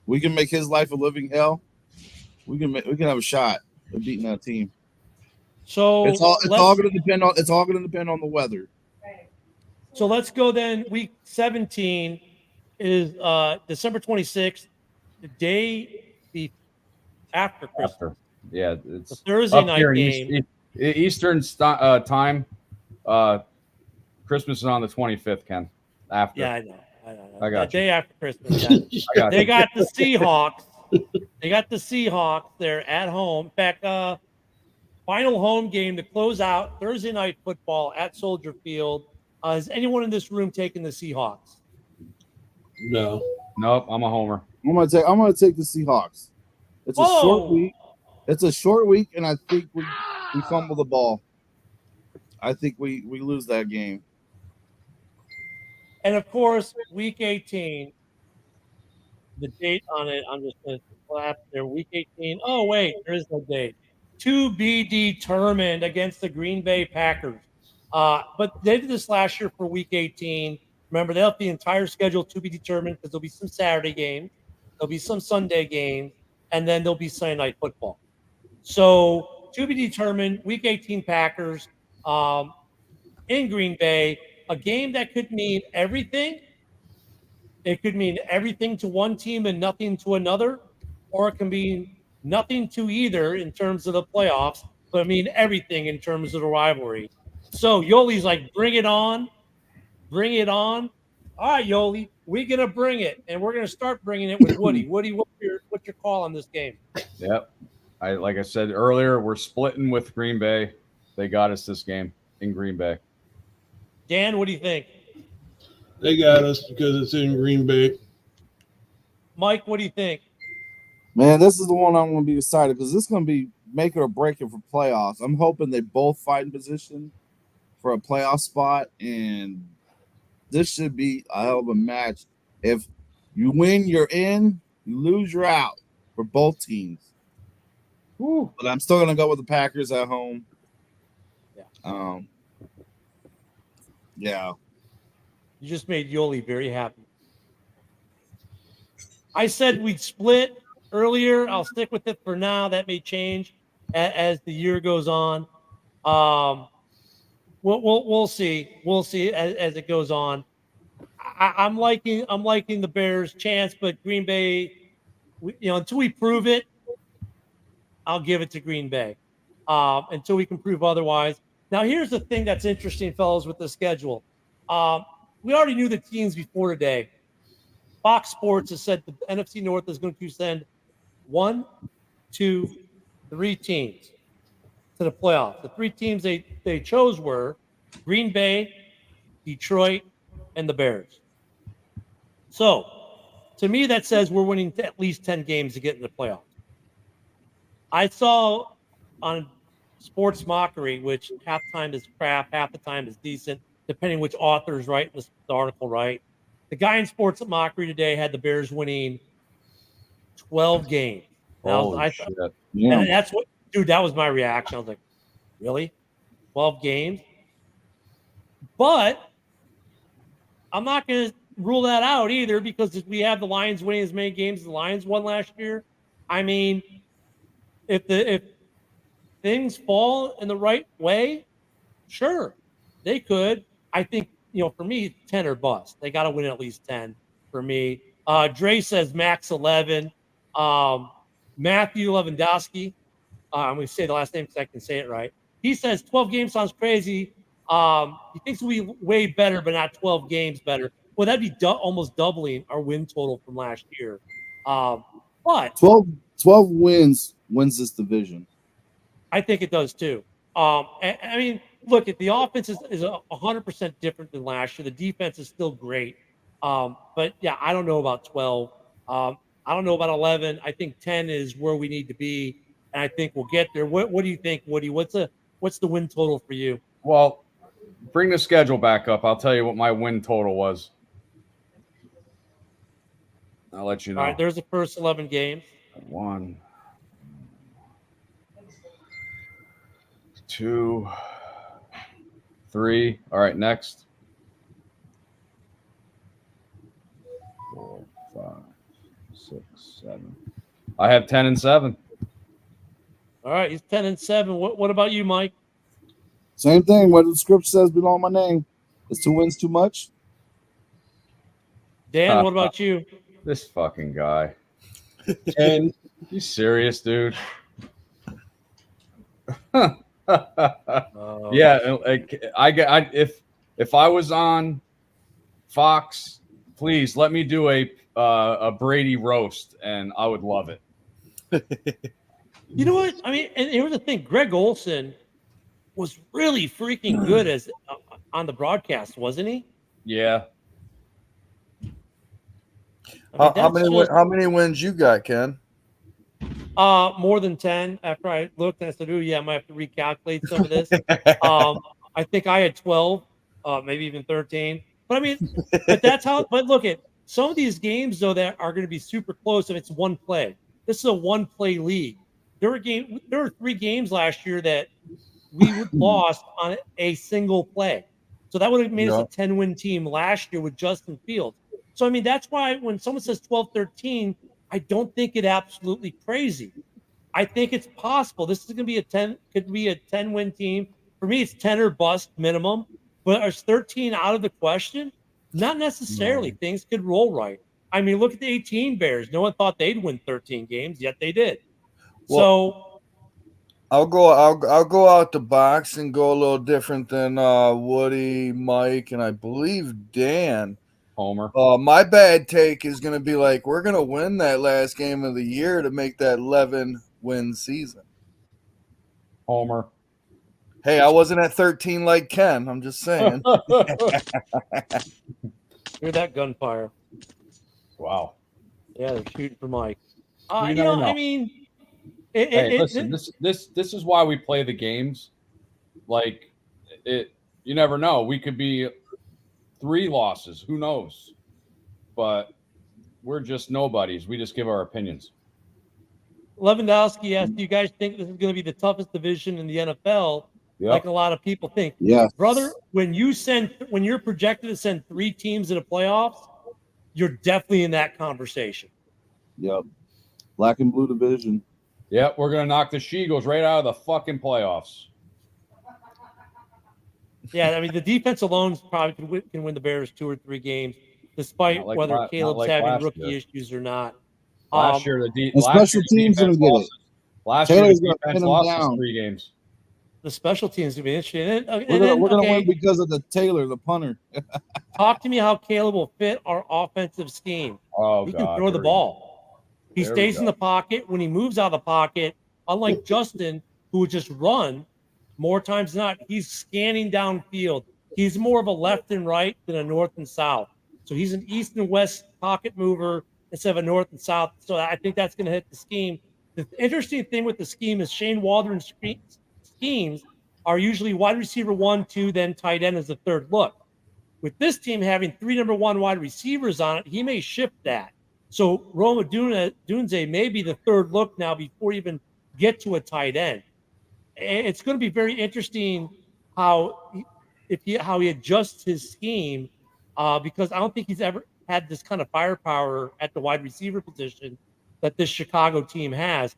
Speaker 5: We can make his life a living hell. We can have a shot at beating that team.
Speaker 3: So
Speaker 5: it's all going to depend on the weather.
Speaker 3: So let's go then. Week 17 is December 26th, the day after Christmas.
Speaker 4: Yeah, it's
Speaker 3: a Thursday night
Speaker 4: game. Eastern time. Christmas is on the 25th, Ken. After.
Speaker 3: Yeah, I know.
Speaker 4: I got
Speaker 3: the day after Christmas. They got the Seahawks. They got the Seahawks. They're at home. In fact, final home game to close out Thursday night football at Soldier Field. Is anyone in this room taking the Seahawks?
Speaker 6: No.
Speaker 4: Nope, I'm a homer.
Speaker 5: I'm gonna take the Seahawks. It's a short week. It's a short week, and I think we fumble the ball. I think we lose that game.
Speaker 3: And of course, week 18, the date on it, I'm just going to slap there. Week 18. Oh, wait, there is no date. To be determined against the Green Bay Packers. But they did this last year for week 18. Remember, they'll have the entire schedule to be determined because there'll be some Saturday games, there'll be some Sunday games, and then there'll be Sunday night football. So to be determined, week 18 Packers in Green Bay, a game that could mean everything. It could mean everything to one team and nothing to another, or it can mean nothing to either in terms of the playoffs, but I mean everything in terms of the rivalry. So Yoli's like, bring it on. Bring it on. All right, Yoli, we're going to bring it, and we're going to start bringing it with Woody. Woody, what's What's your call on this game?
Speaker 4: Yep. Like I said earlier, we're splitting with Green Bay. They got us this game in Green Bay.
Speaker 3: Dan, what do you think?
Speaker 6: They got us because it's in Green Bay.
Speaker 3: Mike, what do you think?
Speaker 5: Man, this is the one I'm going to be excited because this is going to be make it or break it for playoffs. I'm hoping they both fight in position for a playoff spot, and this should be a hell of a match. If you win, you're in. You lose, you're out for both teams.
Speaker 3: Woo.
Speaker 5: But I'm still going to go with the Packers at home.
Speaker 3: Yeah.
Speaker 5: Yeah.
Speaker 3: You just made Yoli very happy. I said we'd split earlier. I'll stick with it for now. That may change as the year goes on. We'll see. We'll see as it goes on. I'm liking the Bears' chance, but Green Bay, until we prove it, I'll give it to Green Bay. Until we can prove otherwise. Now, here's the thing that's interesting, fellas, with the schedule. We already knew the teams before today. Fox Sports has said the NFC North is going to send 1, 2, 3 teams to the playoffs. The 3 teams they chose were Green Bay, Detroit, and the Bears. So, to me, that says we're winning at least 10 games to get in the playoffs. I saw on Sports Mockery, which half the time is crap, half the time is decent, depending which author is writing the article, right? The guy in Sports Mockery today had the Bears winning 12 games.
Speaker 4: Holy shit.
Speaker 3: And that's what, dude, that was my reaction. I was like, really? 12 games? But I'm not going to rule that out either because if we have the Lions winning as many games as the Lions won last year, I mean, if things fall in the right way, sure, they could. I think, for me, 10 or bust. They got to win at least 10 for me. Dre says max 11. Matthew Lewandowski, I'm going to say the last name because I can say it right. He says 12 games sounds crazy. He thinks we'll be way better, but not 12 games better. Well, that'd be almost doubling our win total from last year. But
Speaker 5: 12 wins this division.
Speaker 3: I think it does too. I mean, look, the offense is 100% different than last year. The defense is still great. But yeah, I don't know about 12. I don't know about 11. I think 10 is where we need to be, and I think we'll get there. What do you think, Woody? What's the win total for you?
Speaker 4: Well, bring the schedule back up. I'll tell you what my win total was. I'll let you know.
Speaker 3: All right, there's the first 11 games.
Speaker 4: 1, 2, 3. All right, next. 4, 5, 6, 7. I have 10 and 7.
Speaker 3: All right, he's 10 and 7. What about you, Mike?
Speaker 5: Same thing. What the script says below my name. Is 2 wins too much?
Speaker 3: Dan, what about you?
Speaker 4: This fucking guy.
Speaker 6: 10.
Speaker 4: You serious, dude? Yeah, if I was on Fox, please let me do a Brady roast, and I would love it.
Speaker 3: You know what? I mean, and here's the thing: Greg Olson was really freaking good as on the broadcast, wasn't he?
Speaker 4: Yeah.
Speaker 7: How many wins you got, Ken?
Speaker 3: More than 10. After I looked and I said, "Oh yeah, I might have to recalculate some of this." I think I had 12, maybe even 13. But I mean, but that's how. But look at some of these games though that are going to be super close, and it's one play. This is a one-play league. There were 3 games last year that we lost on a single play. So that would have made us a 10-win team last year with Justin Fields. So, I mean, that's why when someone says 12-13, I don't think it absolutely crazy. I think it's possible. This is going to be could be a 10-win team. For me, it's 10 or bust minimum. But is 13 out of the question? Not necessarily. No. Things could roll right. I mean, look at the 18 Bears. No one thought they'd win 13 games, yet they did. Well, so
Speaker 7: I'll go out the box and go a little different than Woody, Mike, and I believe Dan.
Speaker 4: Homer.
Speaker 7: My bad take is going to be like, we're going to win that last game of the year to make that 11-win season.
Speaker 4: Homer.
Speaker 7: Hey, I wasn't at 13 like Ken. I'm just saying.
Speaker 3: Hear that gunfire?
Speaker 4: Wow.
Speaker 3: Yeah, they're shooting for Mike.
Speaker 4: You never know.
Speaker 3: I mean,
Speaker 4: Listen, this is why we play the games. Like it, you never know. We could be 3 losses. Who knows? But we're just nobodies. We just give our opinions.
Speaker 3: Lewandowski asked, "Do you guys think this is going to be the toughest division in the NFL?"
Speaker 4: Yep.
Speaker 3: Like a lot of people think.
Speaker 5: Yeah,
Speaker 3: Brother, when you're projected to send 3 teams in the playoffs, you're definitely in that conversation.
Speaker 5: Yep. Black and blue division.
Speaker 4: Yep, we're gonna knock the She-Eagles right out of the fucking playoffs.
Speaker 3: Yeah, I mean the defense alone probably can win the Bears 2 or 3 games, despite whether Caleb's having rookie issues or not.
Speaker 4: Last year the
Speaker 5: special teams gonna get it.
Speaker 4: Last year
Speaker 5: Taylor's
Speaker 4: the
Speaker 5: gonna
Speaker 4: defense
Speaker 5: pin 'em
Speaker 4: lost
Speaker 5: down.
Speaker 4: 3 games.
Speaker 3: The special teams will be interesting.
Speaker 5: We're gonna win because of the Taylor, the punter.
Speaker 3: Talk to me how Caleb will fit our offensive scheme.
Speaker 4: Oh,
Speaker 3: he
Speaker 4: God,
Speaker 3: can throw the ball. He
Speaker 4: There we
Speaker 3: stays in
Speaker 4: go.
Speaker 3: the pocket. When he moves out of the pocket, unlike Justin, who would just run more times than not, he's scanning downfield. He's more of a left and right than a north and south. So he's an east and west pocket mover instead of a north and south. So I think that's going to hit the scheme. The interesting thing with the scheme is Shane Waldron's schemes are usually wide receiver 1, 2, then tight end as the third look. With this team having 3 number 1 wide receivers on it, he may shift that. So Roma Dunze may be the third look now before you even get to a tight end. It's going to be very interesting how he adjusts his scheme because I don't think he's ever had this kind of firepower at the wide receiver position that this Chicago team has.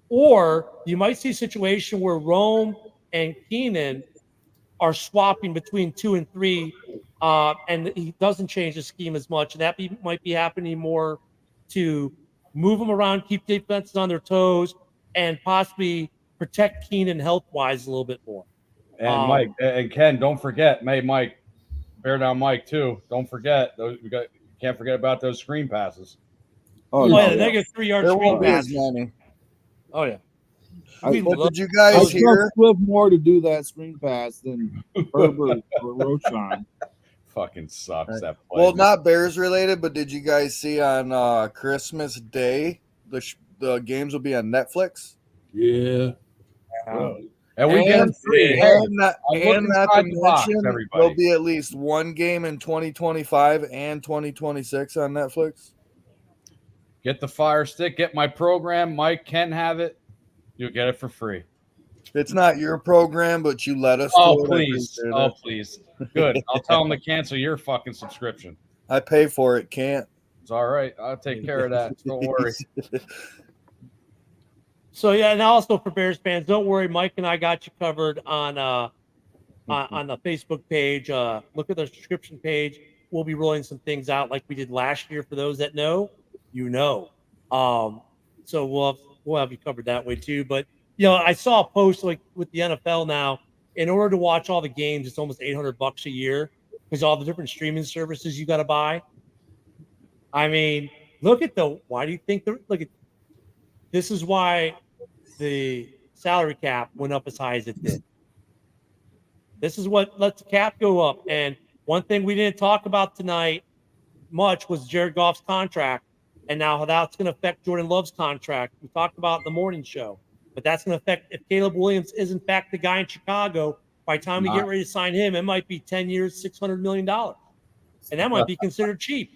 Speaker 3: Or you might see a situation where Rome and Keenan are swapping between 2 and 3, and he doesn't change the scheme as much. And that might be happening more to move them around, keep defenses on their toes, and possibly protect Keenan health-wise a little bit more.
Speaker 4: And Mike and Ken, don't forget, Mike, bear down Mike too. Don't forget those. Can't forget about those screen passes.
Speaker 5: Oh,
Speaker 3: yeah,
Speaker 5: no.
Speaker 3: the negative 3-yard
Speaker 7: There
Speaker 3: screen
Speaker 7: won't be as
Speaker 3: passes.
Speaker 7: many.
Speaker 3: Oh yeah.
Speaker 7: But did you
Speaker 5: I
Speaker 7: guys
Speaker 5: trust
Speaker 7: hear?
Speaker 5: Swift more to do that screen pass than Herbert or Roschon.
Speaker 4: Fucking sucks that play.
Speaker 7: Well, not Bears related, but did you guys see on Christmas Day the games will be on Netflix?
Speaker 6: Yeah.
Speaker 4: And we get them free.
Speaker 7: And not
Speaker 4: look
Speaker 7: to
Speaker 4: inside the box,
Speaker 7: mention,
Speaker 4: everybody.
Speaker 7: there'll be at least one game in 2025 and 2026 on Netflix.
Speaker 4: Get the Fire Stick. Get my program. Mike can have it. You'll get it for free.
Speaker 7: It's not your program, but you let us.
Speaker 4: Oh,
Speaker 7: do it.
Speaker 4: please. Oh, please. Good. I'll tell them to cancel your fucking subscription.
Speaker 7: I pay for it. Can't.
Speaker 4: It's all right. I'll take care of that. Don't worry.
Speaker 3: So yeah, and also for Bears fans, don't worry. Mike and I got you covered on the Facebook page. Look at the subscription page. We'll be rolling some things out like we did last year. For those that know, you know. So we'll have you covered that way too. But I saw a post like with the NFL now. In order to watch all the games, it's almost $800 a year because all the different streaming services you got to buy. I mean, why do you think this is why the salary cap went up as high as it did. This is what lets the cap go up. And one thing we didn't talk about tonight much was Jared Goff's contract. And now how that's going to affect Jordan Love's contract. We talked about in the morning show. But that's going to affect if Caleb Williams is in fact the guy in Chicago. By the time we get ready to sign him, it might be 10 years, $600 million. And that might be considered cheap.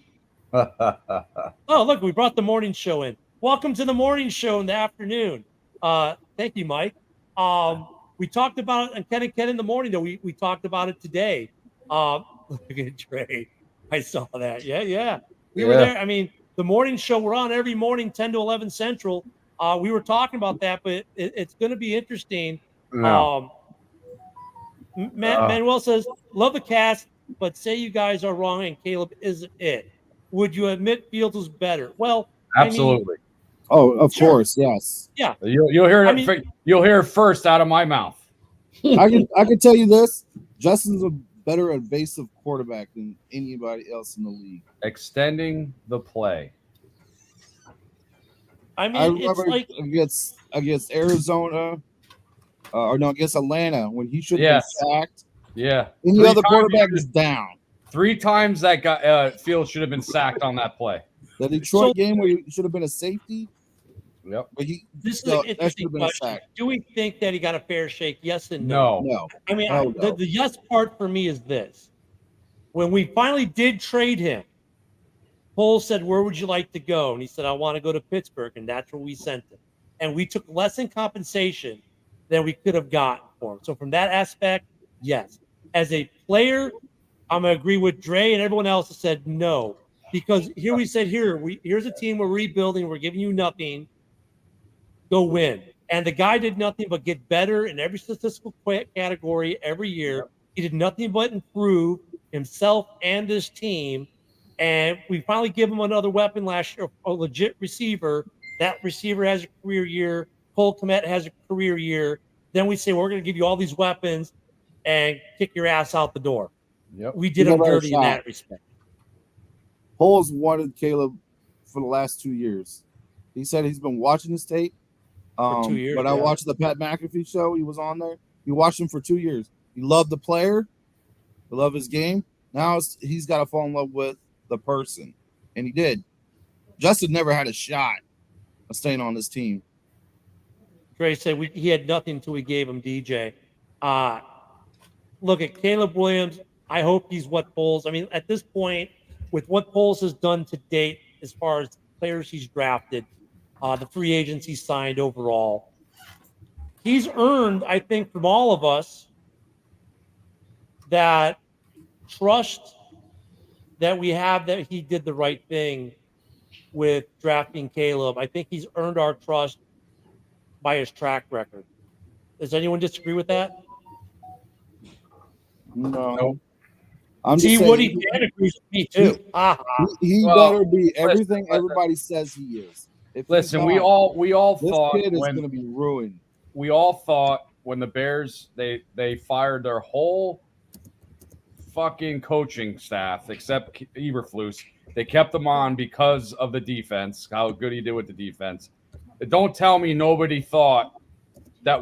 Speaker 3: Oh, look, we brought the morning show in. Welcome to the morning show in the afternoon. Thank you, Mike. We talked about it on Ken and Ken in the morning, though. We talked about it today. Look at Trey. I saw that. Yeah. We were there. I mean, the morning show, we're on every morning, 10 to 11 Central. We were talking about that, but it's going to be interesting.
Speaker 4: No.
Speaker 3: Manuel says, love the cast, but say you guys are wrong and Caleb isn't it. Would you admit Fields was better? Well,
Speaker 4: absolutely.
Speaker 5: Of course, yes.
Speaker 3: Yeah.
Speaker 4: You'll hear it. You'll hear it first out of my mouth.
Speaker 5: I can tell you this: Justin's better evasive quarterback than anybody else in the league.
Speaker 4: Extending the play.
Speaker 3: I
Speaker 5: I
Speaker 3: mean, it's
Speaker 5: remember
Speaker 3: like
Speaker 5: against Arizona, or no, against Atlanta when he should have
Speaker 4: Yes.
Speaker 5: been sacked.
Speaker 4: Yeah.
Speaker 5: Any other quarterback is down.
Speaker 4: 3 times that guy Fields should have been sacked on that play.
Speaker 5: The Detroit game where he should have been a safety,
Speaker 4: Yep.
Speaker 5: but
Speaker 3: this is
Speaker 5: that
Speaker 3: an
Speaker 5: should
Speaker 3: interesting
Speaker 5: have been a
Speaker 3: question.
Speaker 5: sack.
Speaker 3: Do we think that he got a fair shake? Yes and no.
Speaker 4: No.
Speaker 5: No,
Speaker 3: I mean,
Speaker 5: Hell no.
Speaker 3: the yes part for me is this. When we finally did trade him, Cole said, "Where would you like to go?" And he said, "I want to go to Pittsburgh." And that's where we sent him. And we took less in compensation than we could have gotten for him. So from that aspect, yes. As a player, I'm going to agree with Dre and everyone else that said no. Because here we said, here's a team we're rebuilding. We're giving you nothing. Go win. And the guy did nothing but get better in every statistical category every year. He did nothing but improve himself and his team. And we finally give him another weapon last year, a legit receiver. That receiver has a career year. Cole Kmet has a career year. Then we say, we're going to give you all these weapons and kick your ass out the door.
Speaker 4: Yep.
Speaker 3: We did him dirty in that respect.
Speaker 5: Poles wanted Caleb for the last 2 years. He said he's been watching his tape.
Speaker 3: For 2 years,
Speaker 5: But I
Speaker 3: yeah.
Speaker 5: watched the Pat McAfee show. He was on there. He watched him for 2 years. He loved the player. He loved his game. Now he's got to fall in love with the person. And he did. Justin never had a shot of staying on this team.
Speaker 3: Dre said he had nothing until we gave him DJ. Look at Caleb Williams. I hope he's what Poles. I mean, at this point, with what Poles has done to date, as far as players he's drafted, the free agents he's signed overall, he's earned, I think, from all of us that trust that we have that he did the right thing with drafting Caleb. I think he's earned our trust by his track record. Does anyone disagree with that?
Speaker 5: No.
Speaker 4: Nope.
Speaker 5: I'm
Speaker 3: See,
Speaker 5: just saying,
Speaker 3: Woody Dan agrees with me too.
Speaker 5: he
Speaker 4: Well,
Speaker 5: better be everything
Speaker 4: listen.
Speaker 5: everybody says he is. If he's
Speaker 4: Listen, we
Speaker 5: not,
Speaker 4: all
Speaker 5: this
Speaker 4: thought
Speaker 5: kid is
Speaker 4: when
Speaker 5: going to be ruined.
Speaker 4: we all thought when the Bears they fired their whole fucking coaching staff except Eberflus. They kept him on because of the defense, how good he did with the defense. Don't tell me nobody thought that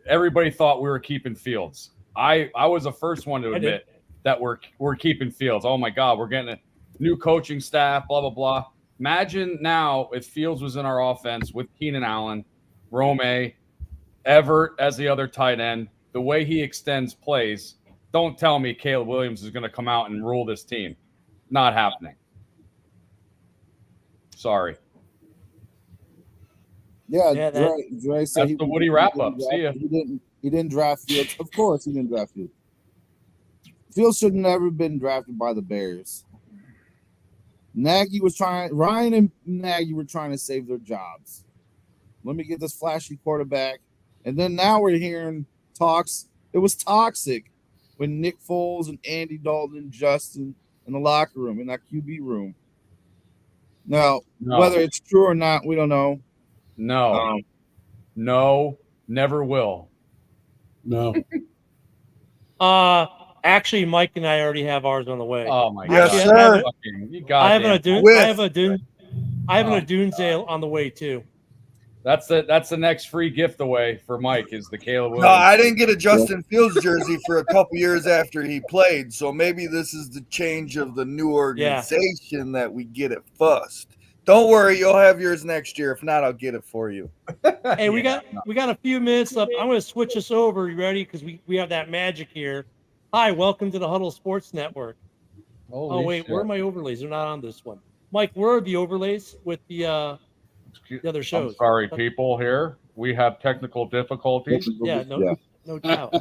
Speaker 4: everybody thought we were keeping Fields. I was the first one to admit that we're keeping Fields. Oh my God, we're getting a new coaching staff, blah, blah, blah. Imagine now if Fields was in our offense with Keenan Allen, Rome, Everett as the other tight end, the way he extends plays. Don't tell me Caleb Williams is going to come out and rule this team. Not happening. Sorry.
Speaker 5: Yeah, Dre said
Speaker 4: That's the Woody wrap-up. See ya.
Speaker 5: He didn't draft Fields. Of course, he didn't draft Fields. Fields should have never been drafted by the Bears. Ryan and Nagy were trying to save their jobs. Let me get this flashy quarterback. And then now we're hearing talks. It was toxic when Nick Foles and Andy Dalton and Justin in the locker room, in that QB room. Now, whether it's true or not, we don't know.
Speaker 4: No. No, never will.
Speaker 6: No.
Speaker 3: Actually, Mike and I already have ours on the way.
Speaker 4: Oh my
Speaker 7: Yes,
Speaker 4: God.
Speaker 7: sir.
Speaker 3: I have an Adun sale on the way too.
Speaker 4: That's the next free gift away for Mike is the Caleb Williams.
Speaker 7: No, I didn't get a Justin Fields jersey for a couple years after he played, so maybe this is the change of the new organization that we get it first. Don't worry, you'll have yours next year. If not, I'll get it for you.
Speaker 3: Hey, we got a few minutes left. I'm going to switch us over. You ready? Because we have that magic here. Hi, welcome to the Huddle Sports Network. Wait, where are my overlays? They're not on this one. Mike, where are the overlays with the other shows?
Speaker 4: I'm sorry, people. Here we have technical difficulties.
Speaker 3: Yeah, no doubt.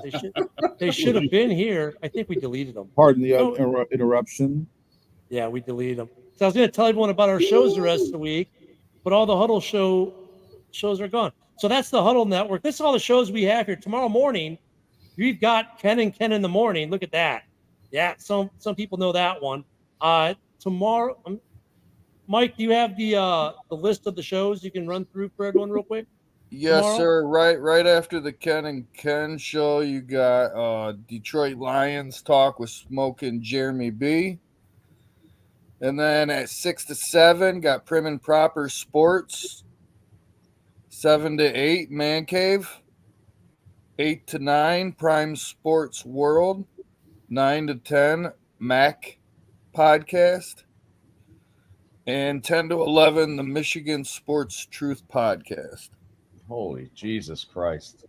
Speaker 3: They should have been here. I think we deleted them.
Speaker 5: Pardon the interruption.
Speaker 3: Yeah, we deleted them. So I was going to tell everyone about our shows the rest of the week, but all the Huddle shows are gone. So that's the Huddle Network. This is all the shows we have here. Tomorrow morning, we've got Ken and Ken in the morning. Look at that. Yeah, some people know that one. Tomorrow, Mike, do you have the list of the shows you can run through for everyone real quick?
Speaker 7: Yes,
Speaker 3: tomorrow?
Speaker 7: sir. Right after the Ken and Ken show, you got Detroit Lions talk with Smoke and Jeremy B. And then at 6 to 7, got Prim and Proper Sports. 7 to 8, Man Cave. 8 to 9, Prime Sports World. 9 to 10, Mac Podcast. And 10 to 11, the Michigan Sports Truth Podcast.
Speaker 4: Holy Jesus Christ.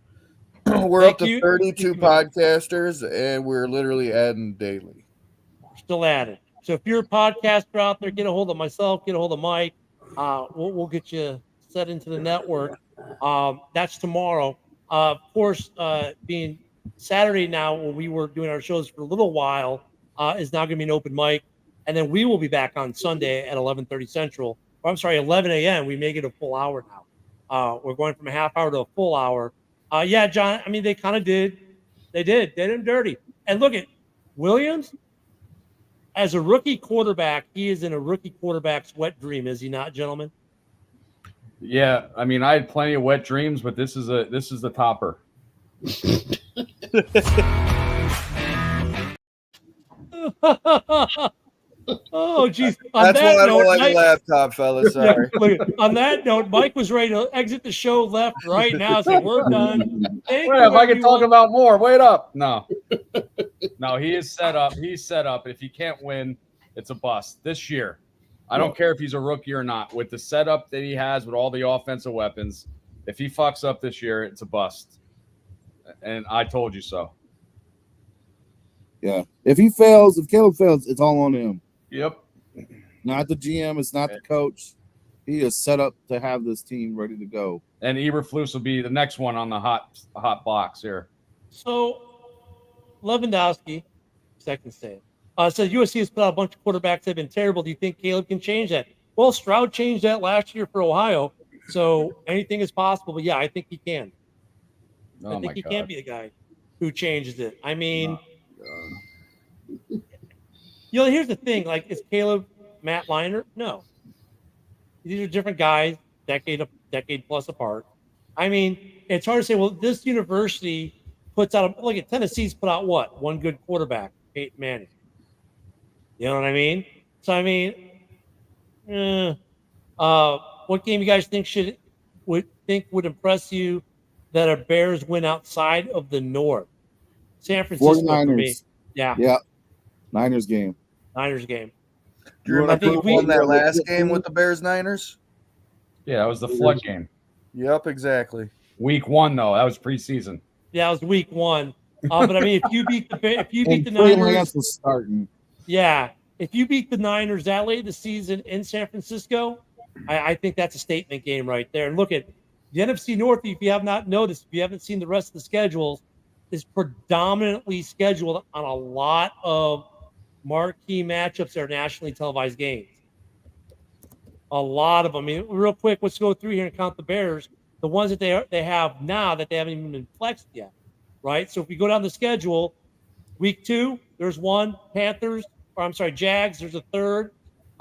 Speaker 7: We're
Speaker 3: Thank
Speaker 7: up to
Speaker 3: you.
Speaker 7: 32
Speaker 3: Thank you, man.
Speaker 7: podcasters, and we're literally adding daily.
Speaker 3: We're still at it. So if you're a podcaster out there, get a hold of myself, get a hold of Mike. We'll get you set into the network. That's tomorrow. Of course, being Saturday now, when we were doing our shows for a little while, is now going to be an open mic. And then we will be back on Sunday at 11:30 Central. Or I'm sorry, 11 a.m. We make it a full hour now. We're going from a half hour to a full hour. Yeah, John, I mean, they kind of did. They did him dirty. And look at Williams. As a rookie quarterback, he is in a rookie quarterback's wet dream, is he not, gentlemen?
Speaker 4: Yeah, I mean, I had plenty of wet dreams, but this is the topper.
Speaker 3: Oh, geez.
Speaker 7: That's why I don't like a laptop, fellas. Sorry.
Speaker 3: Yeah, look, on that note, Mike was ready to exit the show left, right now. So we're done.
Speaker 4: Wait, if I can talk about more, wait up. No, he is set up. He's set up. If he can't win, it's a bust this year. I don't care if he's a rookie or not. With the setup that he has, with all the offensive weapons, if he fucks up this year, it's a bust. And I told you so.
Speaker 5: Yeah. If Caleb fails, it's all on him.
Speaker 4: Yep.
Speaker 5: Not the GM. It's not the coach. He is set up to have this team ready to go.
Speaker 4: And Eberflus will be the next one on the hot box here.
Speaker 3: So Lewandowski, second say, says USC has put out a bunch of quarterbacks that have been terrible. Do you think Caleb can change that? Well, Stroud changed that last year for Ohio, so anything is possible. But yeah, I think he can. I think he can be the guy who changes it. I mean, here's the thing: like, is Caleb Matt Leinart? No, these are different guys, decade plus apart. I mean, it's hard to say. Well, this university puts out. Look at Tennessee's put out what? One good quarterback, Peyton Manning. You know what I mean? So I mean, what game you guys think would impress you that a Bears win outside of the North? San Francisco
Speaker 5: 49ers.
Speaker 3: For me. Yeah.
Speaker 5: Niners game.
Speaker 7: Do you remember who won that last game with the Bears Niners?
Speaker 4: Yeah, that was the flood game.
Speaker 7: Yep, exactly.
Speaker 4: Week 1 though, that was preseason.
Speaker 3: Yeah, it was week 1. But I mean, if you beat the Niners,
Speaker 5: Lance was starting.
Speaker 3: Yeah, if you beat the Niners that late in the season in San Francisco, I think that's a statement game right there. And look at the NFC North. If you have not noticed, if you haven't seen the rest of the schedules, is predominantly scheduled on a lot of marquee matchups that are nationally televised games. A lot of them. I mean, real quick, let's go through here and count the Bears. The ones that they have now that they haven't even been flexed yet, right? So if we go down the schedule, week 2, there's one. Jags, there's a third.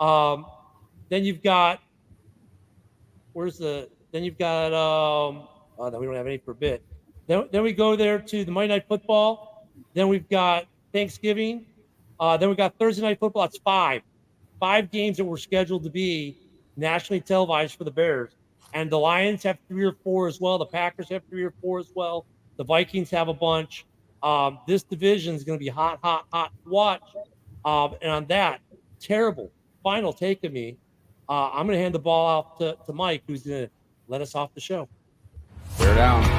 Speaker 3: Then you've got no, we don't have any for a bit. Then we go there to the Monday Night Football. Then we've got Thanksgiving. Then we've got Thursday Night Football. That's 5 games that were scheduled to be nationally televised for the Bears. And the Lions have 3 or 4 as well. The Packers have 3 or 4 as well. The Vikings have a bunch. This division is going to be hot to watch. And on that terrible final take of me, I'm going to hand the ball off to Mike, who's going to let us off the show.
Speaker 4: Bear down.